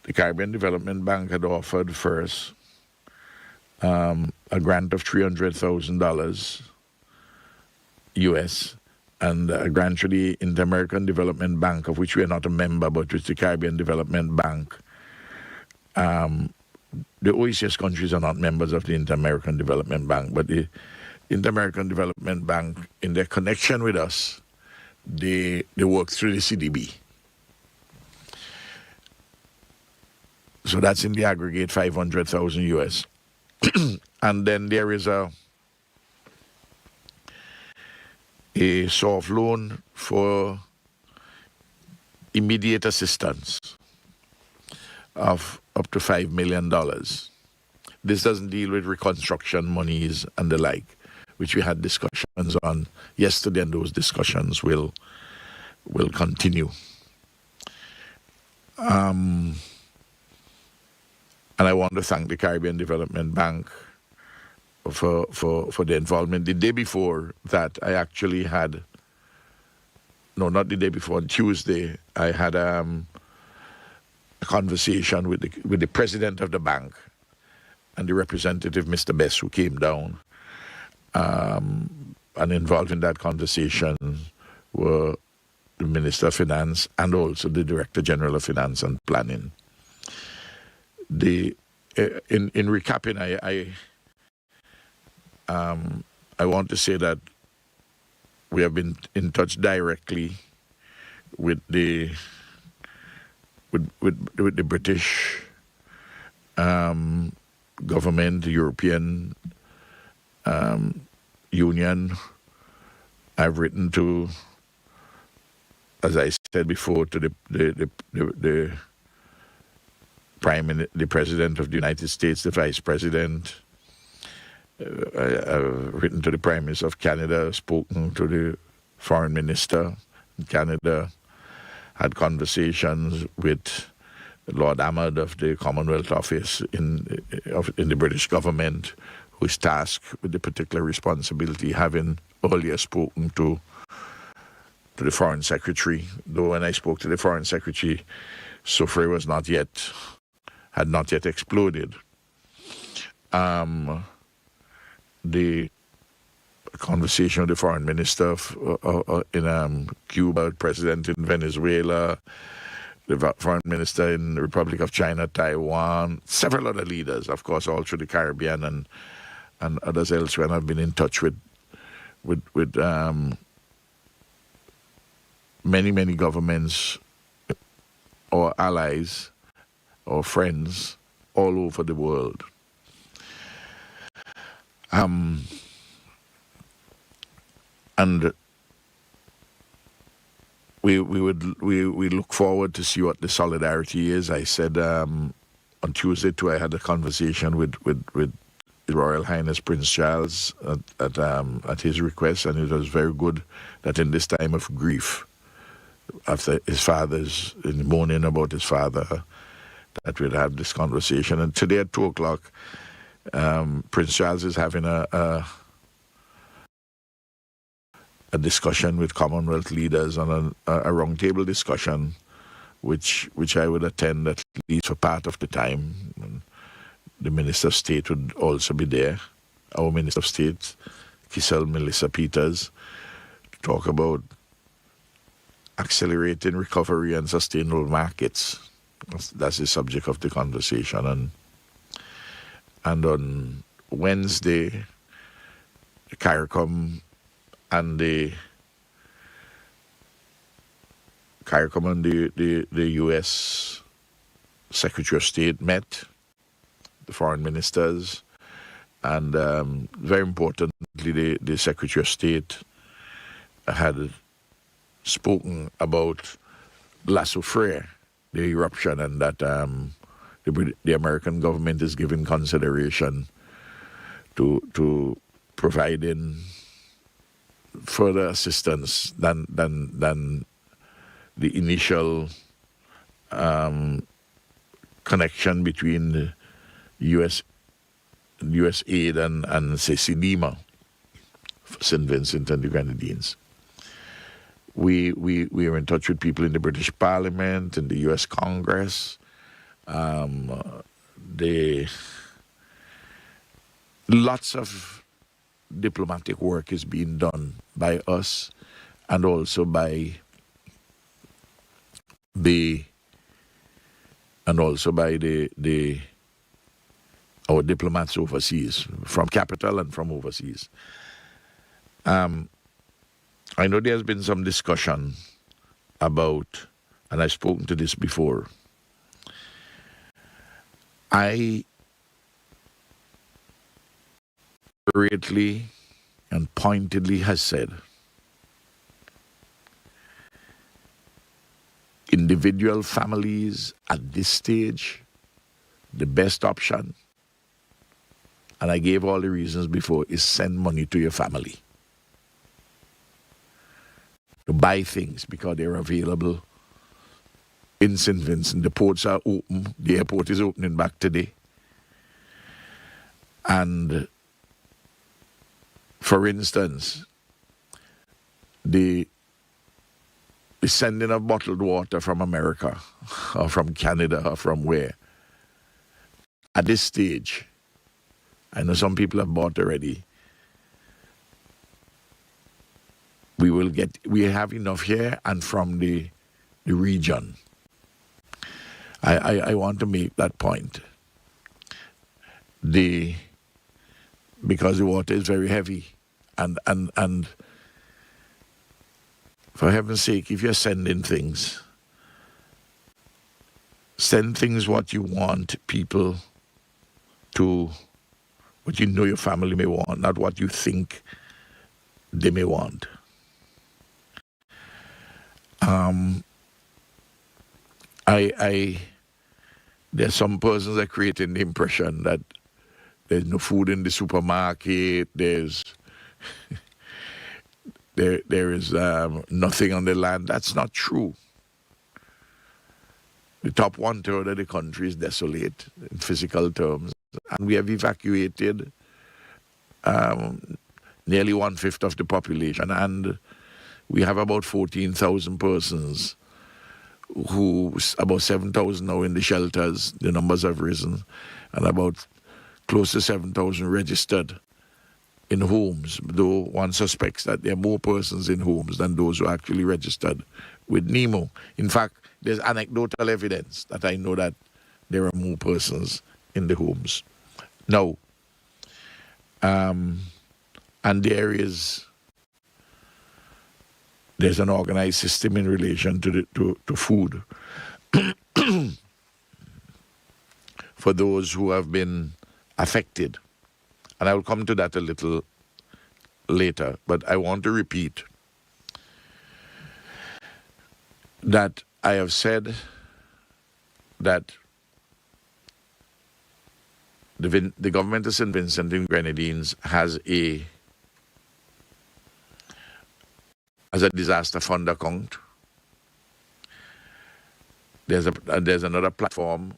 The Caribbean Development Bank had offered first a grant of $300,000 US, and a grant to the Inter-American Development Bank, of which we are not a member, but which the Caribbean Development Bank. The OECS countries are not members of the Inter-American Development Bank, but the Inter-American Development Bank, in their connection with us, they work through the CDB. So that's in the aggregate 500,000 US. And then there is a soft loan for immediate assistance of up to $5 million. This doesn't deal with reconstruction monies and the like, which we had discussions on yesterday, and those discussions will continue. And I want to thank the Caribbean Development Bank for the involvement. The day before that, I actually had, no, not the day before, on Tuesday, I had a conversation with the president of the bank and the representative, Mr. Bess, who came down. And involved in that conversation were the Minister of Finance and also the Director General of Finance and Planning. In recapping, I want to say that we have been in touch directly with the British government, the European Union. I've written to, as I said before, to the President of the United States, the Vice President. I've written to the Prime Minister of Canada, spoken to the Foreign Minister in Canada, had conversations with Lord Ahmad of the Commonwealth Office in the British government, who is tasked with the particular responsibility, having earlier spoken to the Foreign Secretary. Though when I spoke to the Foreign Secretary, Soufriere had not yet exploded. The conversation with the Foreign Minister in Cuba, President in Venezuela, the foreign minister in the Republic of China, Taiwan, several other leaders, of course, all through the Caribbean and others elsewhere. And I've been in touch with many governments or allies or friends all over the world. And we look forward to see what the solidarity is. I said on Tuesday too, I had a conversation with His Royal Highness Prince Charles at his request, and it was very good that in this time of grief, after his father's, in the morning about his father, that we'd have this conversation. And today at 2:00, Prince Charles is having a discussion with Commonwealth leaders on a roundtable discussion, which I would attend at least for part of the time. And the Minister of State would also be there, our Minister of State, Kisel Melissa Peters, to talk about accelerating recovery and sustainable markets. That's the subject of the conversation. And on Wednesday, the CARICOM and the U.S. Secretary of State met, the foreign ministers, and very importantly, the Secretary of State had spoken about La Soufriere, the eruption, and that the American government is giving consideration to providing further assistance than the initial connection between the U.S. aid and say CDMA for St. Vincent and the Grenadines. We are in touch with people in the British Parliament, in the U.S. Congress. Lots of diplomatic work is being done by us and also by our diplomats overseas, from capital and from overseas. I know there's been some discussion about, and I've spoken to this before, I greatly and pointedly has said individual families at this stage, the best option, and I gave all the reasons before, is send money to your family. To buy things because they're available in St. Vincent. The ports are open. The airport is opening back today. And for instance, the sending of bottled water from America or from Canada or from where, at this stage, I know some people have bought already, we have enough here and from the region. I want to make that point. Because the water is very heavy, and for heaven's sake, if you're sending things, send things what you want people to, what you know your family may want, not what you think they may want. There's some persons that are creating the impression that there's no food in the supermarket, there is nothing on the land. That's not true. The top 1/3 of the country is desolate in physical terms, and we have evacuated nearly 1/5 of the population, and we have about 14,000 persons about 7,000 now in the shelters. The numbers have risen, and about close to 7,000 registered in homes, though one suspects that there are more persons in homes than those who are actually registered with Nemo. In fact, there's anecdotal evidence that I know that there are more persons in the homes. Now, and there's an organized system in relation to food for those who have been affected. And I will come to that a little later, but I want to repeat that I have said that the government of St. Vincent and Grenadines has a disaster fund account. There's another platform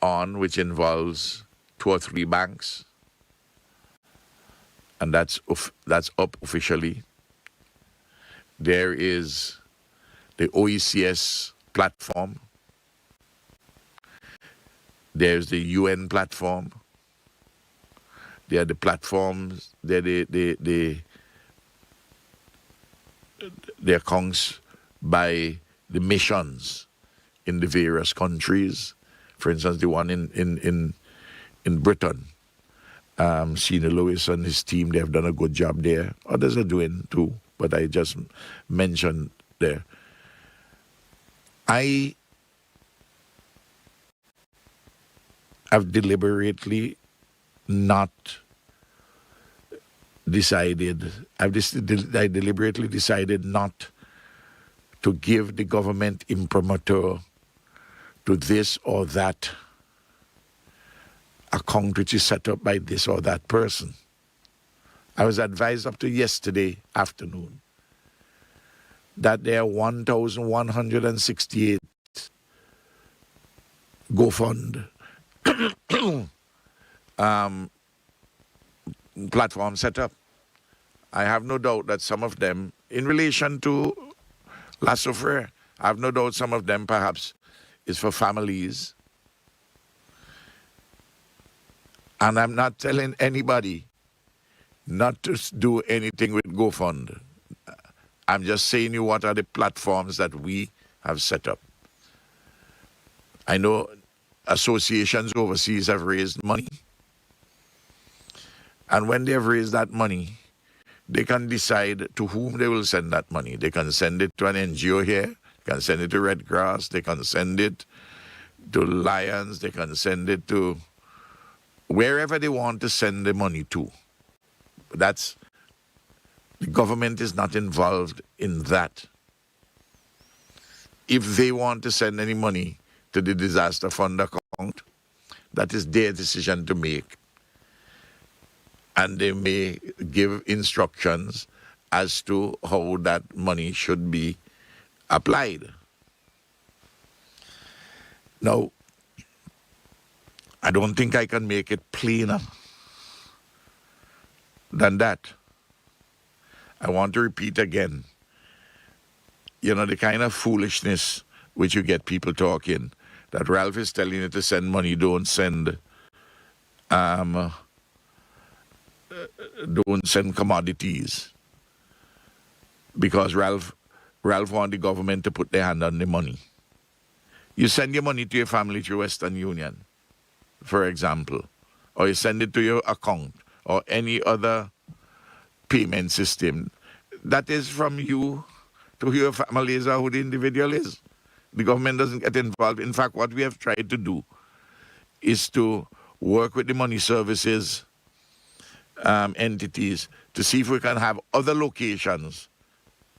on which involves 2 or 3 banks, and that's up officially. There is the OECS platform. There's the UN platform. There are the platforms. There the accounts by the missions in the various countries. For instance, the one in Britain, Senior Lewis and his team, they have done a good job there. Others are doing too, but I just mentioned there. I have deliberately not decided, I deliberately decided not to give the government imprimatur to this or that account which is set up by this or that person. I was advised up to yesterday afternoon that there are 1,168 GoFund platform set up. I have no doubt that some of them, in relation to La Soufriere, I have no doubt some of them perhaps is for families. And I'm not telling anybody not to do anything with GoFund. I'm just saying you what are the platforms that we have set up. I know associations overseas have raised money. And when they have raised that money, they can decide to whom they will send that money. They can send it to an NGO here, they can send it to Red Cross, they can send it to Lions, they can send it to wherever they want to send the money to. The government is not involved in that. If they want to send any money to the disaster fund account, that is their decision to make. And they may give instructions as to how that money should be applied. Now, I don't think I can make it plainer than that. I want to repeat again, you know, the kind of foolishness which you get people talking, that Ralph is telling you to send money, don't send commodities, because Ralph want the government to put their hand on the money. You send your money to your family through Western Union, for example, or you send it to your account or any other payment system. That is from you to who your family is or who the individual is. The government doesn't get involved. In fact, what we have tried to do is to work with the money services entities to see if we can have other locations,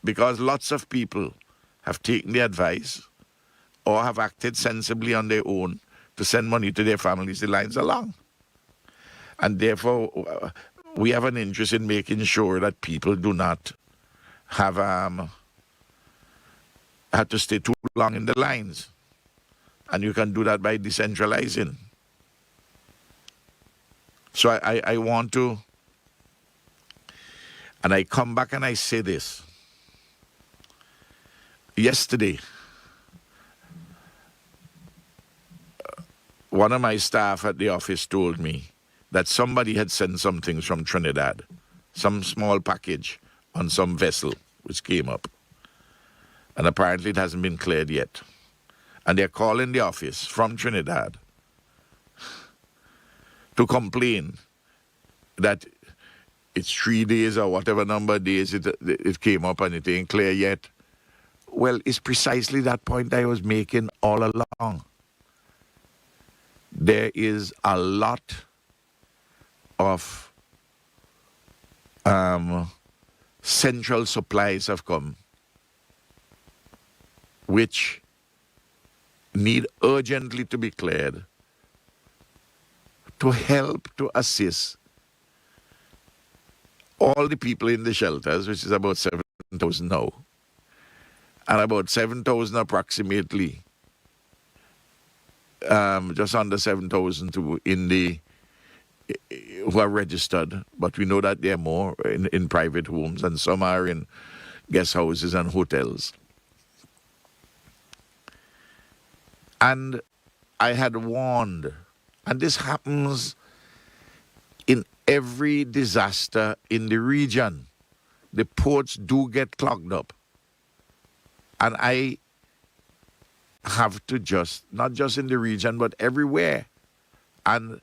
because lots of people have taken the advice or have acted sensibly on their own to send money to their families. The lines are long. And therefore, we have an interest in making sure that people do not have to stay too long in the lines. And you can do that by decentralizing. So I want to, and I come back and I say this. Yesterday, one of my staff at the office told me that somebody had sent some things from Trinidad, some small package on some vessel which came up. And apparently it hasn't been cleared yet. And they're calling the office from Trinidad to complain that it's 3 days or whatever number of days it came up and it ain't clear yet. Well, it's precisely that point I was making all along. There is a lot of central supplies have come which need urgently to be cleared to help to assist all the people in the shelters, which is about 7,000 now, and about 7,000 approximately, just under 7,000 who are registered, but we know that there are more in private homes and some are in guest houses and hotels. And I had warned, and this happens in every disaster in the region. The ports do get clogged up. And I have to not just in the region, but everywhere. And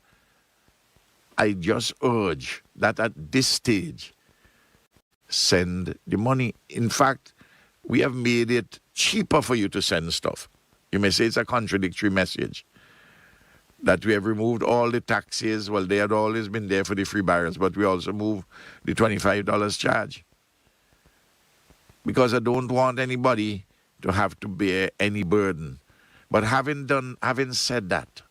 I just urge that at this stage, send the money. In fact, we have made it cheaper for you to send stuff. You may say it's a contradictory message. That we have removed all the taxes. Well, they had always been there for the free barrels, but we also moved the $25 charge. Because I don't want anybody to have to bear any burden. But having done that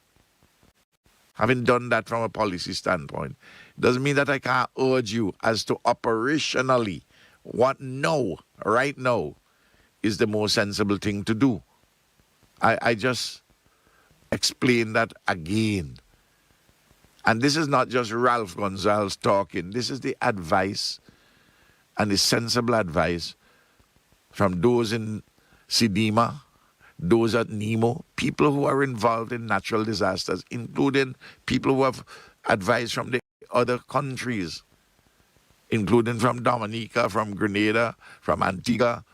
from a policy standpoint, doesn't mean that I can't urge you as to operationally what right now is the most sensible thing to do. I just explain that again. And this is not just Ralph Gonzalez talking. This is the advice and the sensible advice from those in Sidima, those at Nemo, people who are involved in natural disasters, including people who have advice from the other countries, including from Dominica, from Grenada, from Antigua.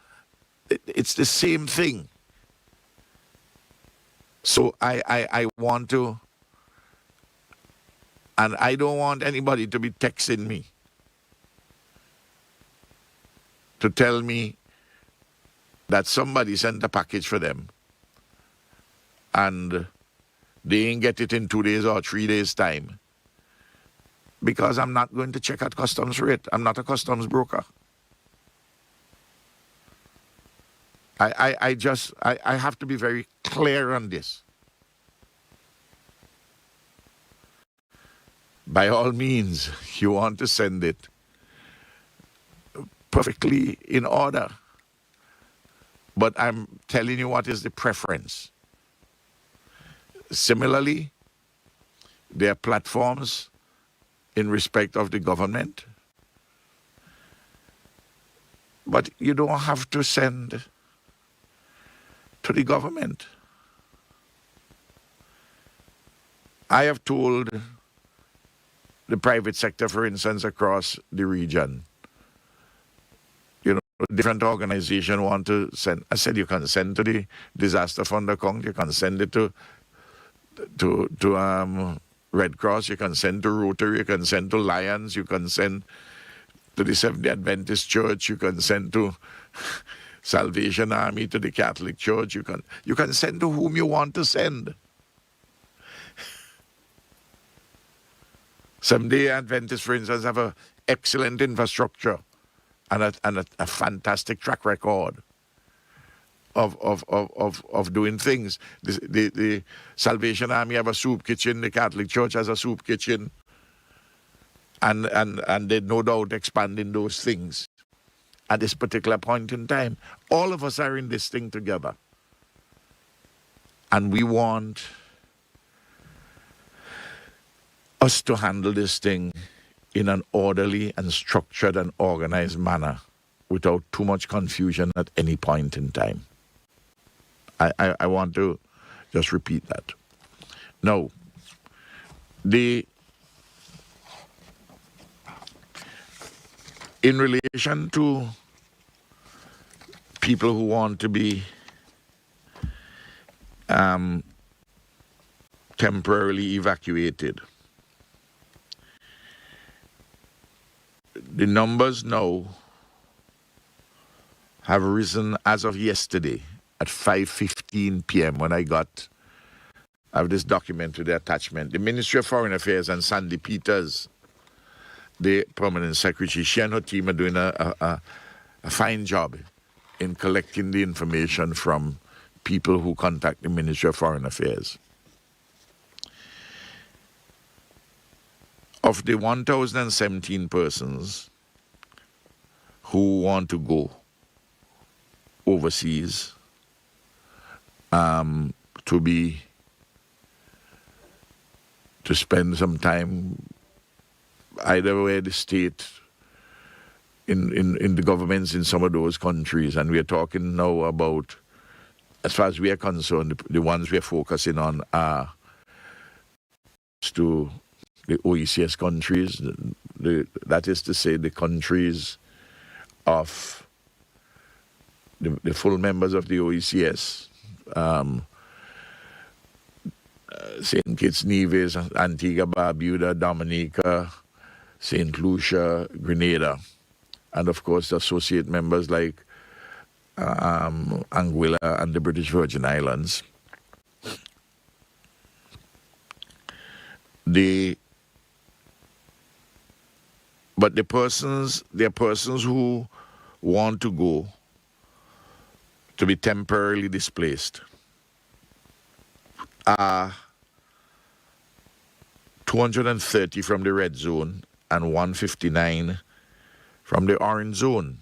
It's the same thing. So I want to, and I don't want anybody to be texting me to tell me that somebody sent a package for them and they ain't get it in 2 days or 3 days' time. Because I'm not going to check at customs rate. I'm not a customs broker. I have to be very clear on this. By all means, you want to send it perfectly in order. But I'm telling you what is the preference. Similarly, there are platforms in respect of the government. But you don't have to send to the government. I have told the private sector, for instance, across the region, different organizations want to send. I said you can send to the disaster fund account, you can send it to Red Cross, you can send to Rotary, you can send to Lions, you can send to the Seventh-day Adventist Church, you can send to Salvation Army, to the Catholic Church, you can send to whom you want to send. Seventh-day Adventists, for instance, have an excellent infrastructure and a fantastic track record of doing things. The Salvation Army have a soup kitchen, the Catholic Church has a soup kitchen, and they no doubt expanding those things at this particular point in time. All of us are in this thing together. And we want us to handle this thing in an orderly and structured and organized manner without too much confusion at any point in time. I want to just repeat that. Now, in relation to people who want to be temporarily evacuated. The numbers now have risen as of yesterday at 5:15 p.m. when I have this document to the attachment. The Ministry of Foreign Affairs and Sandy Peters, the permanent secretary, she and her team are doing a fine job in collecting the information from people who contact the Ministry of Foreign Affairs. Of the 1,017 persons who want to go overseas to spend some time either where the state in the governments in some of those countries, and we're talking now about, as far as we are concerned, the ones we're focusing on are to the OECS countries, that is to say the countries of the full members of the OECS, St. Kitts, Nevis, Antigua, Barbuda, Dominica, St. Lucia, Grenada, and of course the associate members like Anguilla and the British Virgin Islands. But there are persons who want to go to be temporarily displaced. 230 from the red zone and 159 from the orange zone.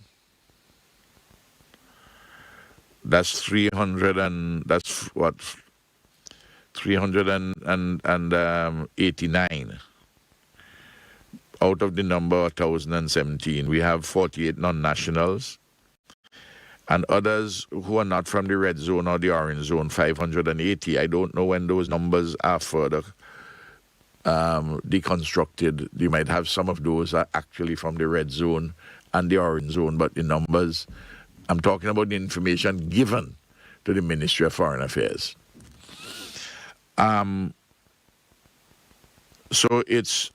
That's 389 out of the number 1,017. We have 48 non-nationals and others who are not from the red zone or the orange zone, 580. I don't know when those numbers are further deconstructed. You might have some of those are actually from the red zone and the orange zone, but the numbers, I'm talking about the information given to the Ministry of Foreign Affairs. So it's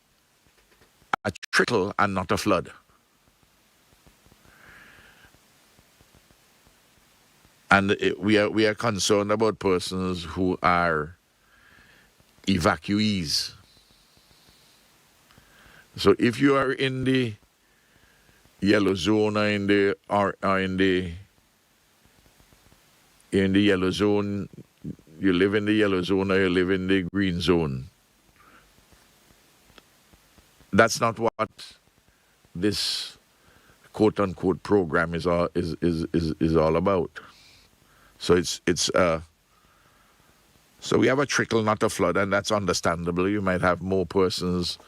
a trickle and not a flood. And we are concerned about persons who are evacuees. So if you are in the yellow zone or in the yellow zone, you live in the yellow zone or you live in the green zone, that's not what this quote-unquote program is all about. So so we have a trickle, not a flood, and that's understandable. You might have more persons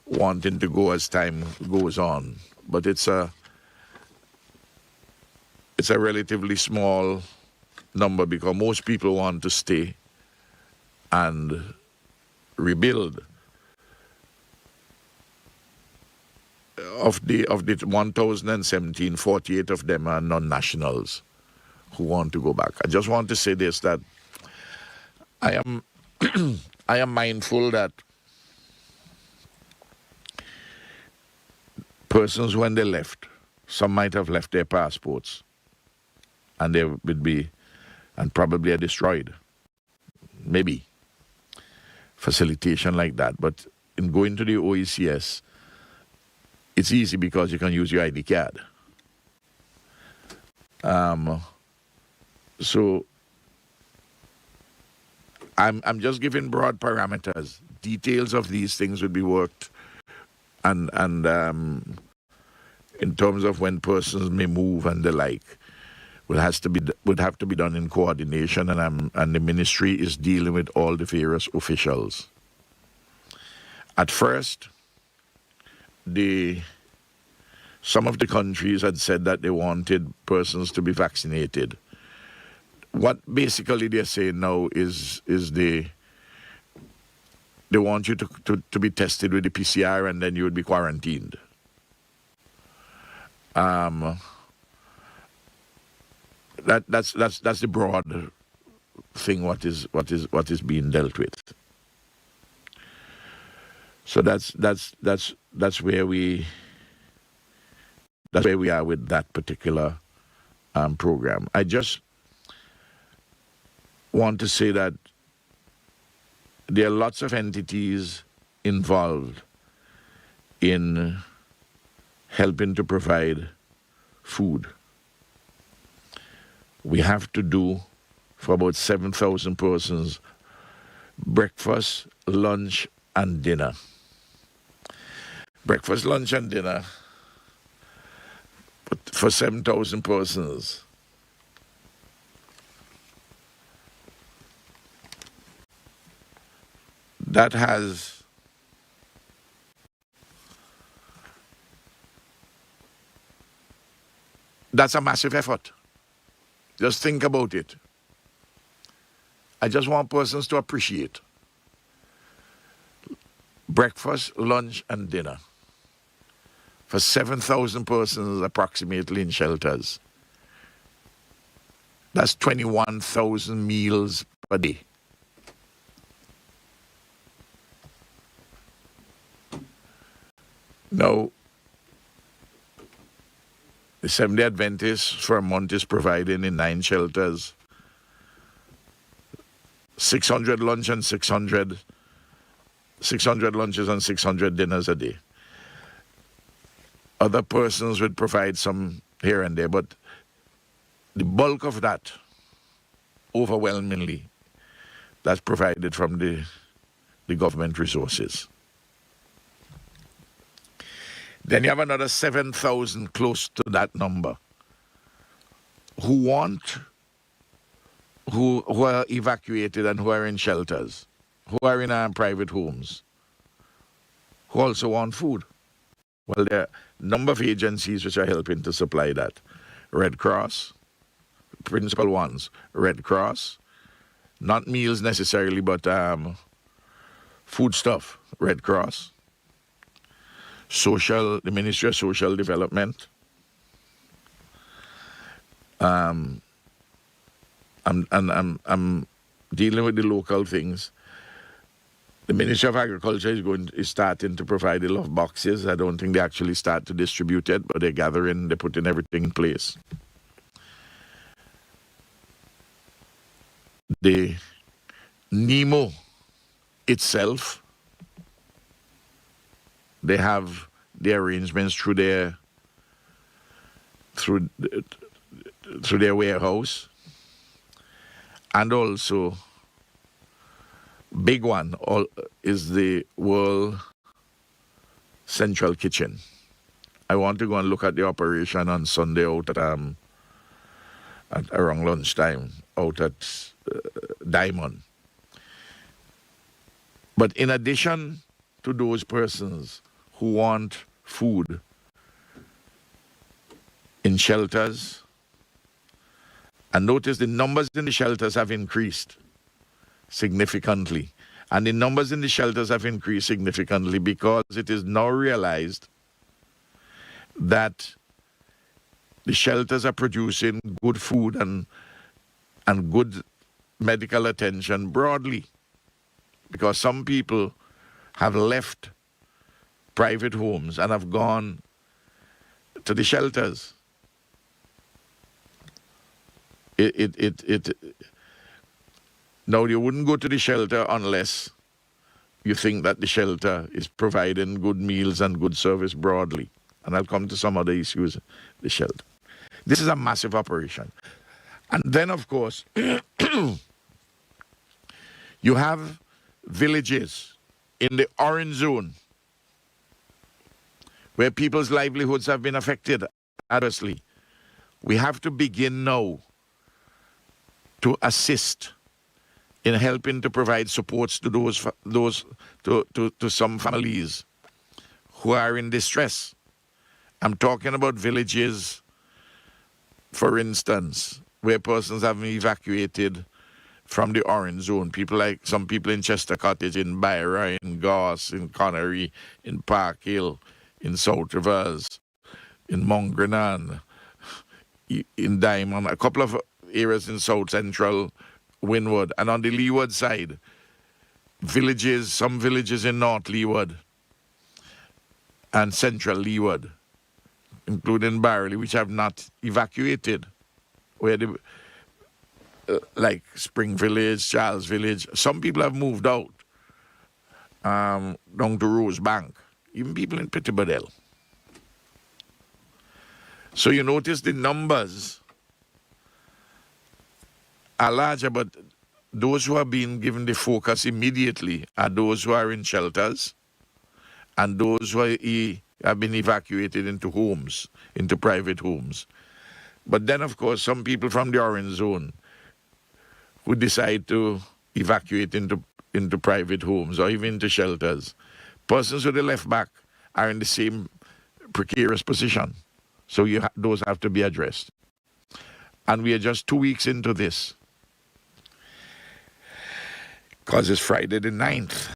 wanting to go as time goes on, but it's a relatively small number because most people want to stay and rebuild. Of the 1,017, 48 of them are non-nationals who want to go back. I just want to say this, that I am I am mindful that persons, when they left, some might have left their passports and they would be, and probably are destroyed. Maybe. Facilitation like that. But in going to the OECS, it's easy because you can use your ID card. So I'm just giving broad parameters. Details of these things would be worked, and in terms of when persons may move and the like, would have to be done in coordination, and the ministry is dealing with all the various officials. At first, some of the countries had said that they wanted persons to be vaccinated. What basically they're saying now is they want you to be tested with the PCR and then you would be quarantined. That's the broad thing. What is being dealt with. So that's where we are with that particular program. I just want to say that there are lots of entities involved in helping to provide food. We have to do for about 7,000 persons breakfast, lunch, and dinner. Breakfast, lunch, and dinner for 7,000 persons. That's a massive effort. Just think about it. I just want persons to appreciate. Breakfast, lunch, and dinner for 7,000 persons approximately in shelters. That's 21,000 meals per day. Now, the Seventh-day Adventists for a month is providing in 9 shelters 600 lunch and 600 lunches and 600 dinners a day. Other persons would provide some here and there, but the bulk of that, overwhelmingly, that's provided from the government resources. Then you have another 7,000 close to that number who are evacuated and who are in shelters, who are in private homes, who also want food. Well, there are a number of agencies which are helping to supply that. Red Cross, principal ones, Red Cross, not meals necessarily, but food stuff, Red Cross. The Ministry of Social Development. I'm dealing with the local things. The Ministry of Agriculture is starting to provide the love boxes. I don't think they actually start to distribute it, but they're putting everything in place. The NEMO itself, they have the arrangements through their warehouse, and also big one is the World Central Kitchen. I want to go and look at the operation on Sunday out at around lunchtime out at Diamond. But in addition to those persons who want food in shelters, and notice the numbers in the shelters have increased significantly. And the numbers in the shelters have increased significantly because it is now realized that the shelters are producing good food and good medical attention broadly. Because some people have left private homes and have gone to the shelters. Now, you wouldn't go to the shelter unless you think that the shelter is providing good meals and good service broadly. And I'll come to some other issues, the shelter. This is a massive operation. And then, of course, you have villages in the orange zone where people's livelihoods have been affected adversely. We have to begin now to assist in helping to provide supports to to some families who are in distress. I'm talking about villages, for instance, where persons have been evacuated from the orange zone. Some people in Chester Cottage, in Byra, in Goss, in Connery, in Park Hill, in South Rivers, in Mount Grenan, in Diamond, a couple of areas in south central Windward, and on the leeward side, some villages in north leeward and central leeward, including Barley, which have not evacuated, where like Spring Village, Charles Village, some people have moved out down to Rose Bank, even people in Pittibadell. So you notice the numbers are larger, but those who are being given the focus immediately are those who are in shelters and those who have been evacuated into homes, into private homes. But then, of course, some people from the orange zone who decide to evacuate into private homes or even into shelters. Persons who they left back are in the same precarious position. So those have to be addressed. And we are just 2 weeks into this. Because it's Friday the 9th.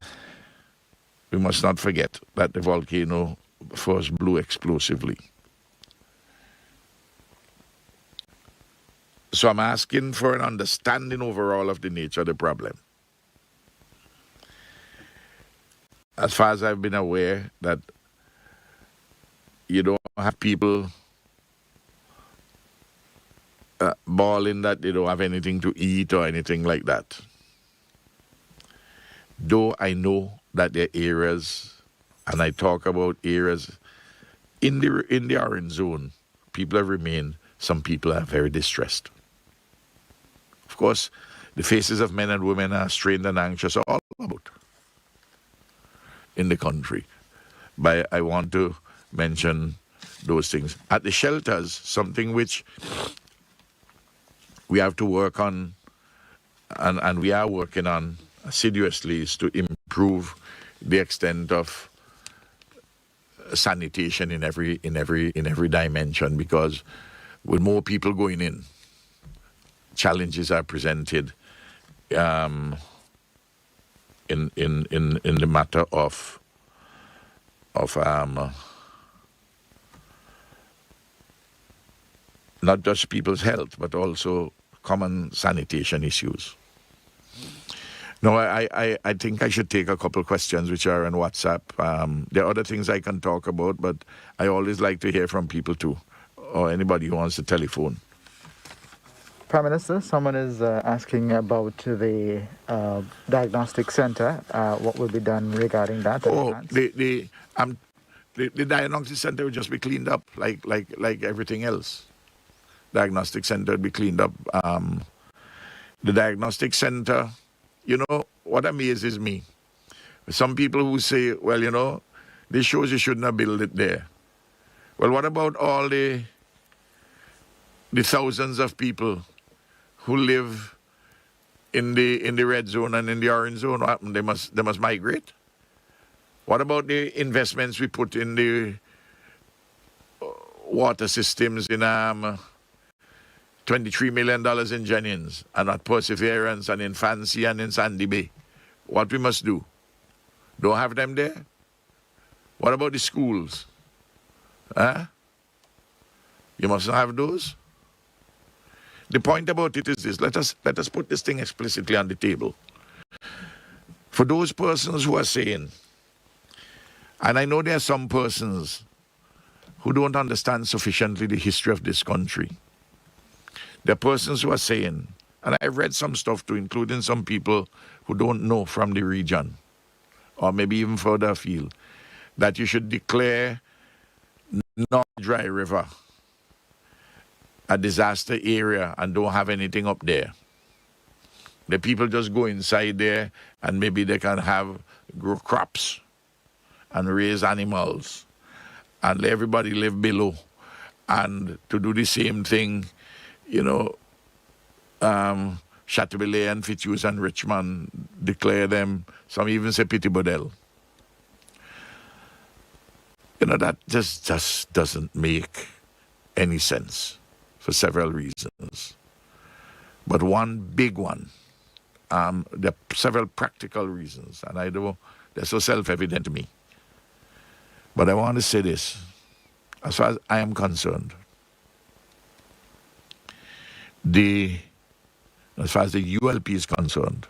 We must not forget that the volcano first blew explosively. So I'm asking for an understanding overall of the nature of the problem. As far as I've been aware, that you don't have people bawling that they don't have anything to eat or anything like that. Though I know that there are areas, and I talk about areas in the orange zone, people have remained, some people are very distressed. Of course, the faces of men and women are strained and anxious all about in the country. But I want to mention those things. At the shelters, something which we have to work on, and we are working on assiduously, is to improve the extent of sanitation in every dimension, because with more people going in, challenges are presented in the matter of not just people's health, but also common sanitation issues. No, I think I should take a couple questions which are on WhatsApp. There are other things I can talk about, but I always like to hear from people too, or anybody who wants to telephone. Prime Minister, someone is asking about the diagnostic center. What will be done regarding that? The diagnostic center will just be cleaned up like everything else. Diagnostic center will be cleaned up. The diagnostic center, you know, what amazes me, some people who say, well, you know, this shows you shouldn't have built it there. Well, what about all the thousands of people who live in the red zone and in the orange zone? What happened? They must migrate. What about the investments we put in the water systems in $23 million in Jennings, and at Perseverance, and in Fancy, and in Sandy Bay? What we must do? Don't have them there? What about the schools? Huh? You must not have those? The point about it is this: let us put this thing explicitly on the table. For those persons who are saying, and I know there are some persons who don't understand sufficiently the history of this country. There are persons who are saying, and I've read some stuff too, including some people who don't know from the region, or maybe even further afield, that you should declare North Dry River a disaster area and don't have anything up there. The people just go inside there and maybe they can grow crops and raise animals and let everybody live below. And to do the same thing, you know, Chateaubriand and Fitzhugh and Richmond declare them, some even say Pittibadell. You know, that just doesn't make any sense for several reasons. But one big one, there are several practical reasons, and they're so self-evident to me. But I want to say this, as far as I am concerned, as far as the ULP is concerned,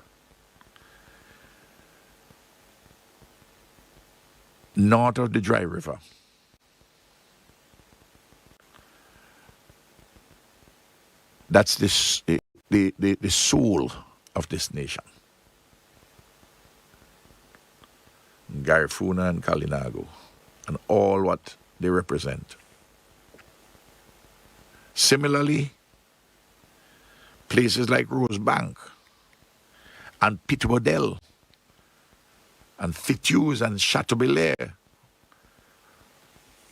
north of the Dry River, that's the soul of this nation. Garifuna and Kalinago, and all what they represent. Similarly, places like Rosebank and Pitbodel and Fituse and Chateaubelair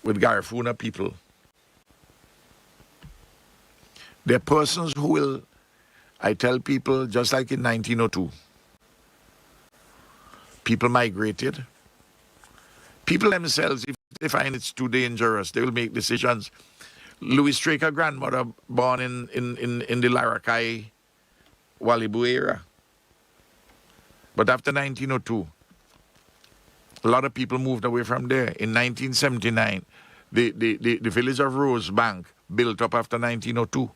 with Garifuna people. There are persons who will, I tell people, just like in 1902, people migrated. People themselves, if they find it's too dangerous, they will make decisions. Louis Straker grandmother born in the Larakai, Walibu era. But after 1902, a lot of people moved away from there. In 1979, the village of Rosebank built up after 1902.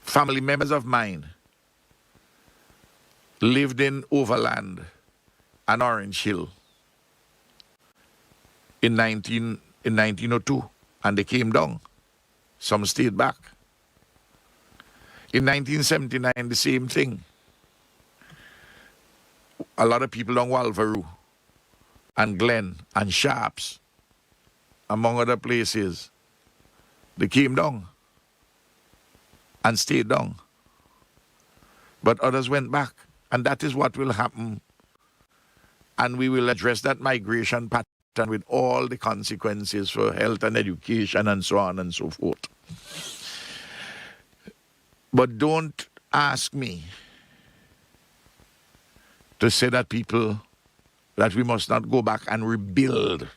Family members of mine lived in Overland and Orange Hill in 1902, and they came down. Some stayed back. In 1979, the same thing. A lot of people on Walvaroo and Glen and Sharps, among other places, they came down and stayed down. But others went back, and that is what will happen. And we will address that migration pattern with all the consequences for health and education and so on and so forth. But don't ask me to say that that we must not go back and rebuild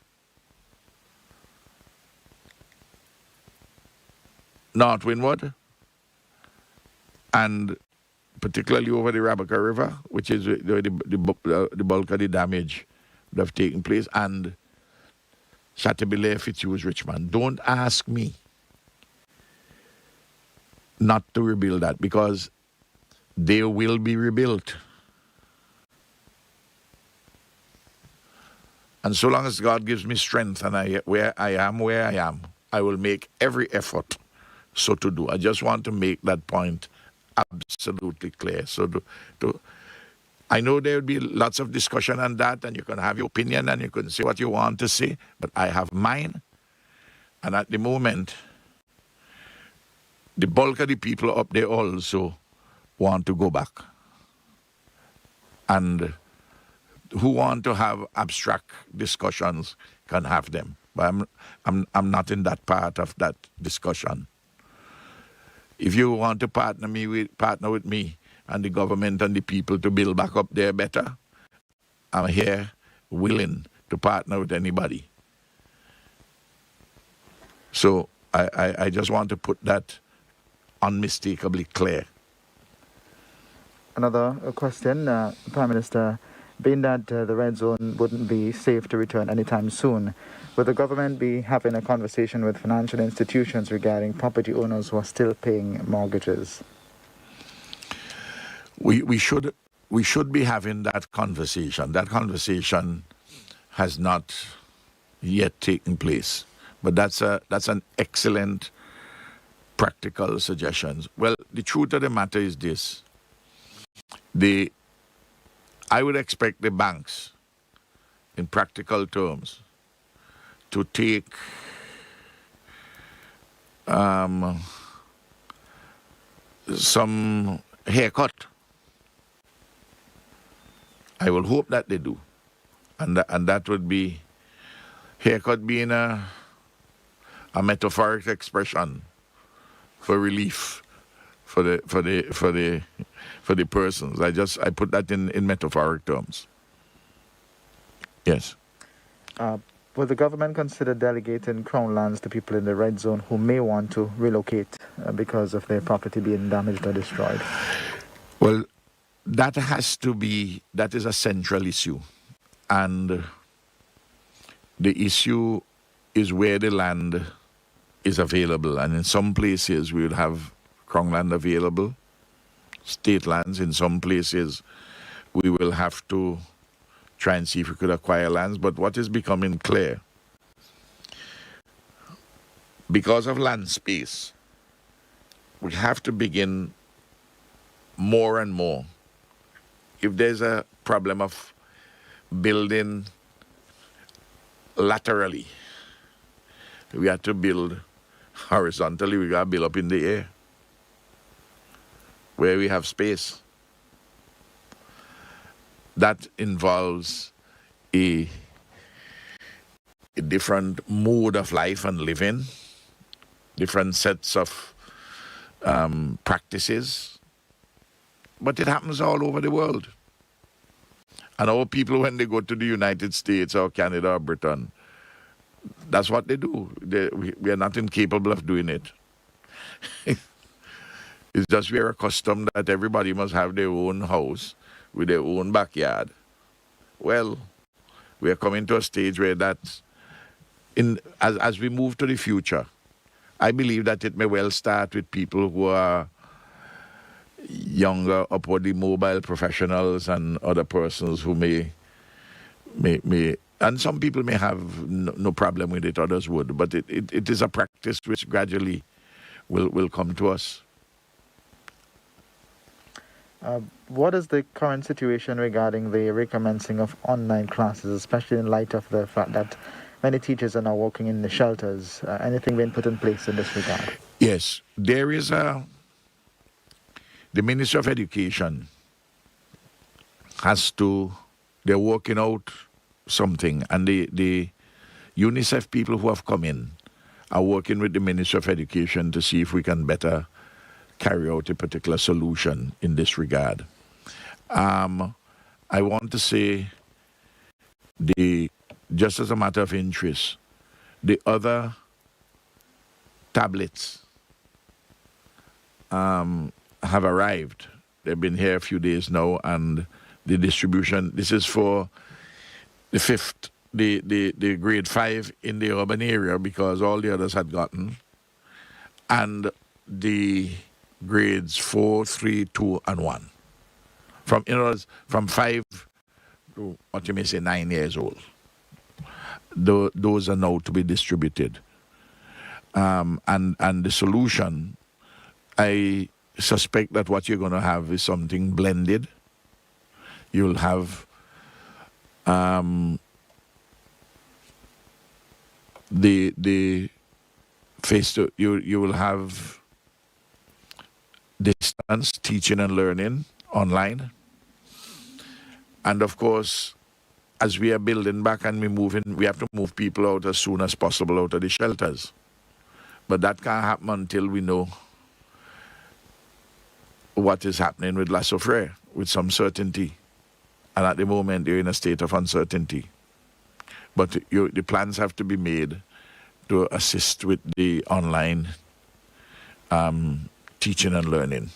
North Windward, and particularly over the Rabaca River, which is the bulk of the damage that have taken place, and Chateaubelair, Fitzhugh, Richmond. Don't ask me not to rebuild that, because they will be rebuilt. And so long as God gives me strength and where I am, I will make every effort so to do. I just want to make that point absolutely clear. So I know there will be lots of discussion on that, and you can have your opinion and you can say what you want to say, but I have mine. And at the moment, the bulk of the people up there also want to go back. And who want to have abstract discussions can have them. But I'm not in that part of that discussion. If you want to partner with me and the government and the people to build back up there better, I'm here willing to partner with anybody. So I just want to put that unmistakably clear. Another question, Prime Minister, being that the red zone wouldn't be safe to return anytime soon, will the government be having a conversation with financial institutions regarding property owners who are still paying mortgages? We should be having that conversation. That conversation has not yet taken place, but that's an excellent practical suggestion. Well, the truth of the matter is this: I would expect the banks, in practical terms, to take some haircut. I will hope that they do, and that would be haircut being a metaphoric expression for relief for the persons. I put that in metaphoric terms. Yes. Will the government consider delegating crown lands to people in the red zone who may want to relocate because of their property being damaged or destroyed? Well, that is a central issue. And The issue is where the land is available. And in some places, we will have Crown land available, state lands. In some places, we will have to try and see if we could acquire lands. But what is becoming clear, because of land space, we have to begin more and more. If there's a problem of building laterally, we have to build horizontally. We got to build up in the air where we have space. That involves a different mode of life and living, different sets of practices. But it happens all over the world. And our people, when they go to the United States or Canada or Britain, that's what they do. We are not incapable of doing it. It's just we are accustomed that everybody must have their own house with their own backyard. Well, we are coming to a stage where that, as we move to the future, I believe that it may well start with people who are younger, upwardly mobile professionals and other persons who may, and some people may have no problem with it, others would, but it is a practice which gradually will come to us. What is the current situation regarding the recommencing of online classes, especially in light of the fact that many teachers are now working in the shelters? Anything being put in place in this regard? Yes, there is the Ministry of Education they're working out something, and the UNICEF people who have come in are working with the Ministry of Education to see if we can better carry out a particular solution in this regard. I want to say, just as a matter of interest, the other tablets have arrived. They've been here a few days now, and the distribution, this is for the fifth, the grade 5 in the urban area, because all the others had gotten, and the grades 4, 3, 2, and 1. From, in other words, from 5 to what you may say 9 years old. Those are now to be distributed. And the solution, I suspect that what you're going to have is something blended. You'll have the face to you will have distance teaching and learning online, and of course, as we are building back and we have to move people out as soon as possible out of the shelters. But that can't happen until we know what is happening with La Soufriere with some certainty. And at the moment, they're in a state of uncertainty. But the plans have to be made to assist with the online teaching and learning.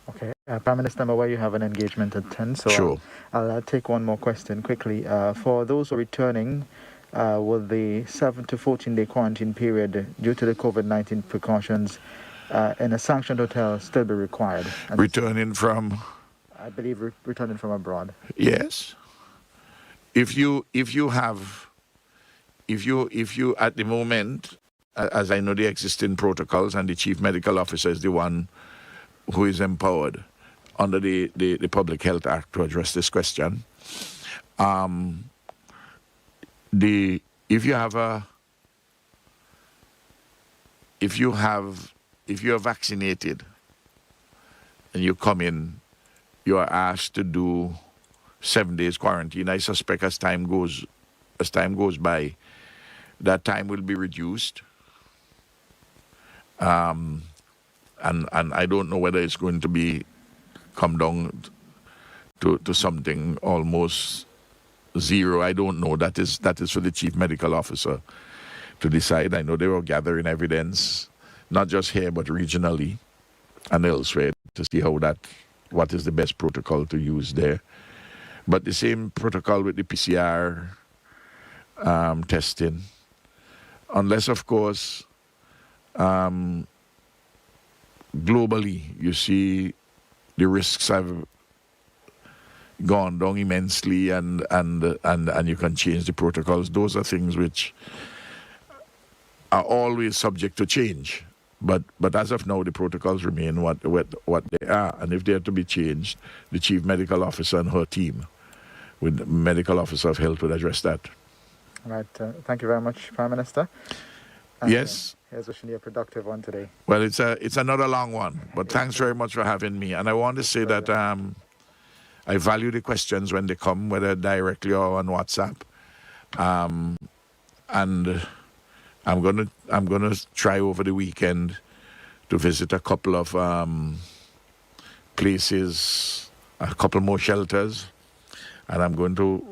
Okay. Prime Minister, I'm aware you have an engagement at 10, so sure. I'll take one more question quickly. For those who are returning, will the 7 to 14-day quarantine period due to the COVID-19 precautions in a sanctioned hotel still be required? And returning from? I believe returning from abroad. Yes. If you at the moment, as I know the existing protocols, and the chief medical officer is the one who is empowered under the Public Health Act to address this question. If you're vaccinated and you come in, you are asked to do 7 days quarantine. I suspect as time goes by, that time will be reduced. And I don't know whether it's going to come down to something almost zero. I don't know. That is for the chief medical officer to decide. I know they were gathering evidence, not just here but regionally and elsewhere, to see what is the best protocol to use there. But the same protocol with the PCR testing, unless, of course, globally you see the risks have gone down immensely, and you can change the protocols. Those are things which are always subject to change. But as of now, the protocols remain what they are. And if they are to be changed, the Chief Medical Officer and her team, with the Medical Officer of Health, would address that. All right. Thank you very much, Prime Minister. Yes. Here's wishing you a productive one today. Well, it's another long one, but thanks very much for having me. And I want to say that I value the questions when they come, whether directly or on WhatsApp. And I'm gonna try over the weekend to visit a couple of places, a couple more shelters, and I'm going to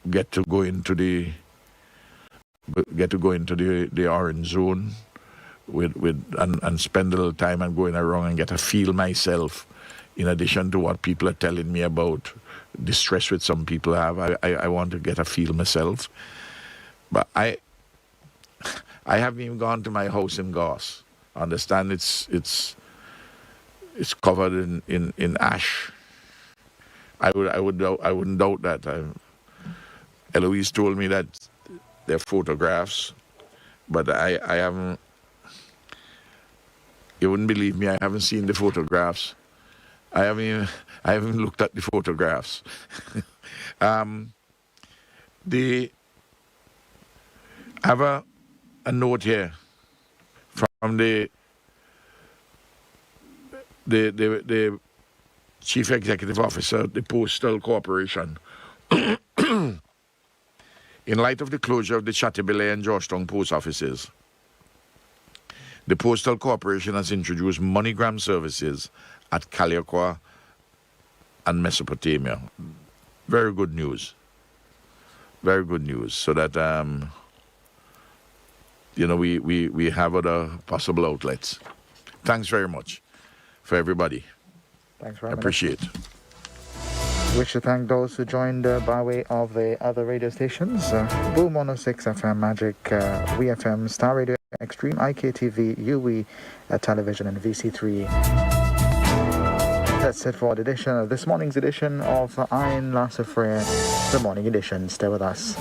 get to go into the orange zone and spend a little time and going around and get a feel myself. In addition to what people are telling me about the stress which some people have, I want to get a feel myself. But I haven't even gone to my house in Goss. I understand it's covered in ash. I wouldn't doubt that. Eloise told me that they're photographs, but I haven't. You wouldn't believe me. I haven't seen the photographs. I haven't even looked at the photographs. They have a note here from the Chief Executive Officer of the Postal Corporation. In light of the closure of the Chateaubelair and Georgetown post offices, the Postal Corporation has introduced MoneyGram services at Caliacua and Mesopotamia. Very good news. Very good news. So that, we have other possible outlets. Thanks very much for everybody. Thanks very much. Appreciate it. Wish to thank those who joined by way of the other radio stations. Boom 106 FM, Magic, WeFM, Star Radio, Extreme, IKTV, UE Television, and VC3. That's it for this morning's edition of Iron La Soufriere, the morning edition. Stay with us.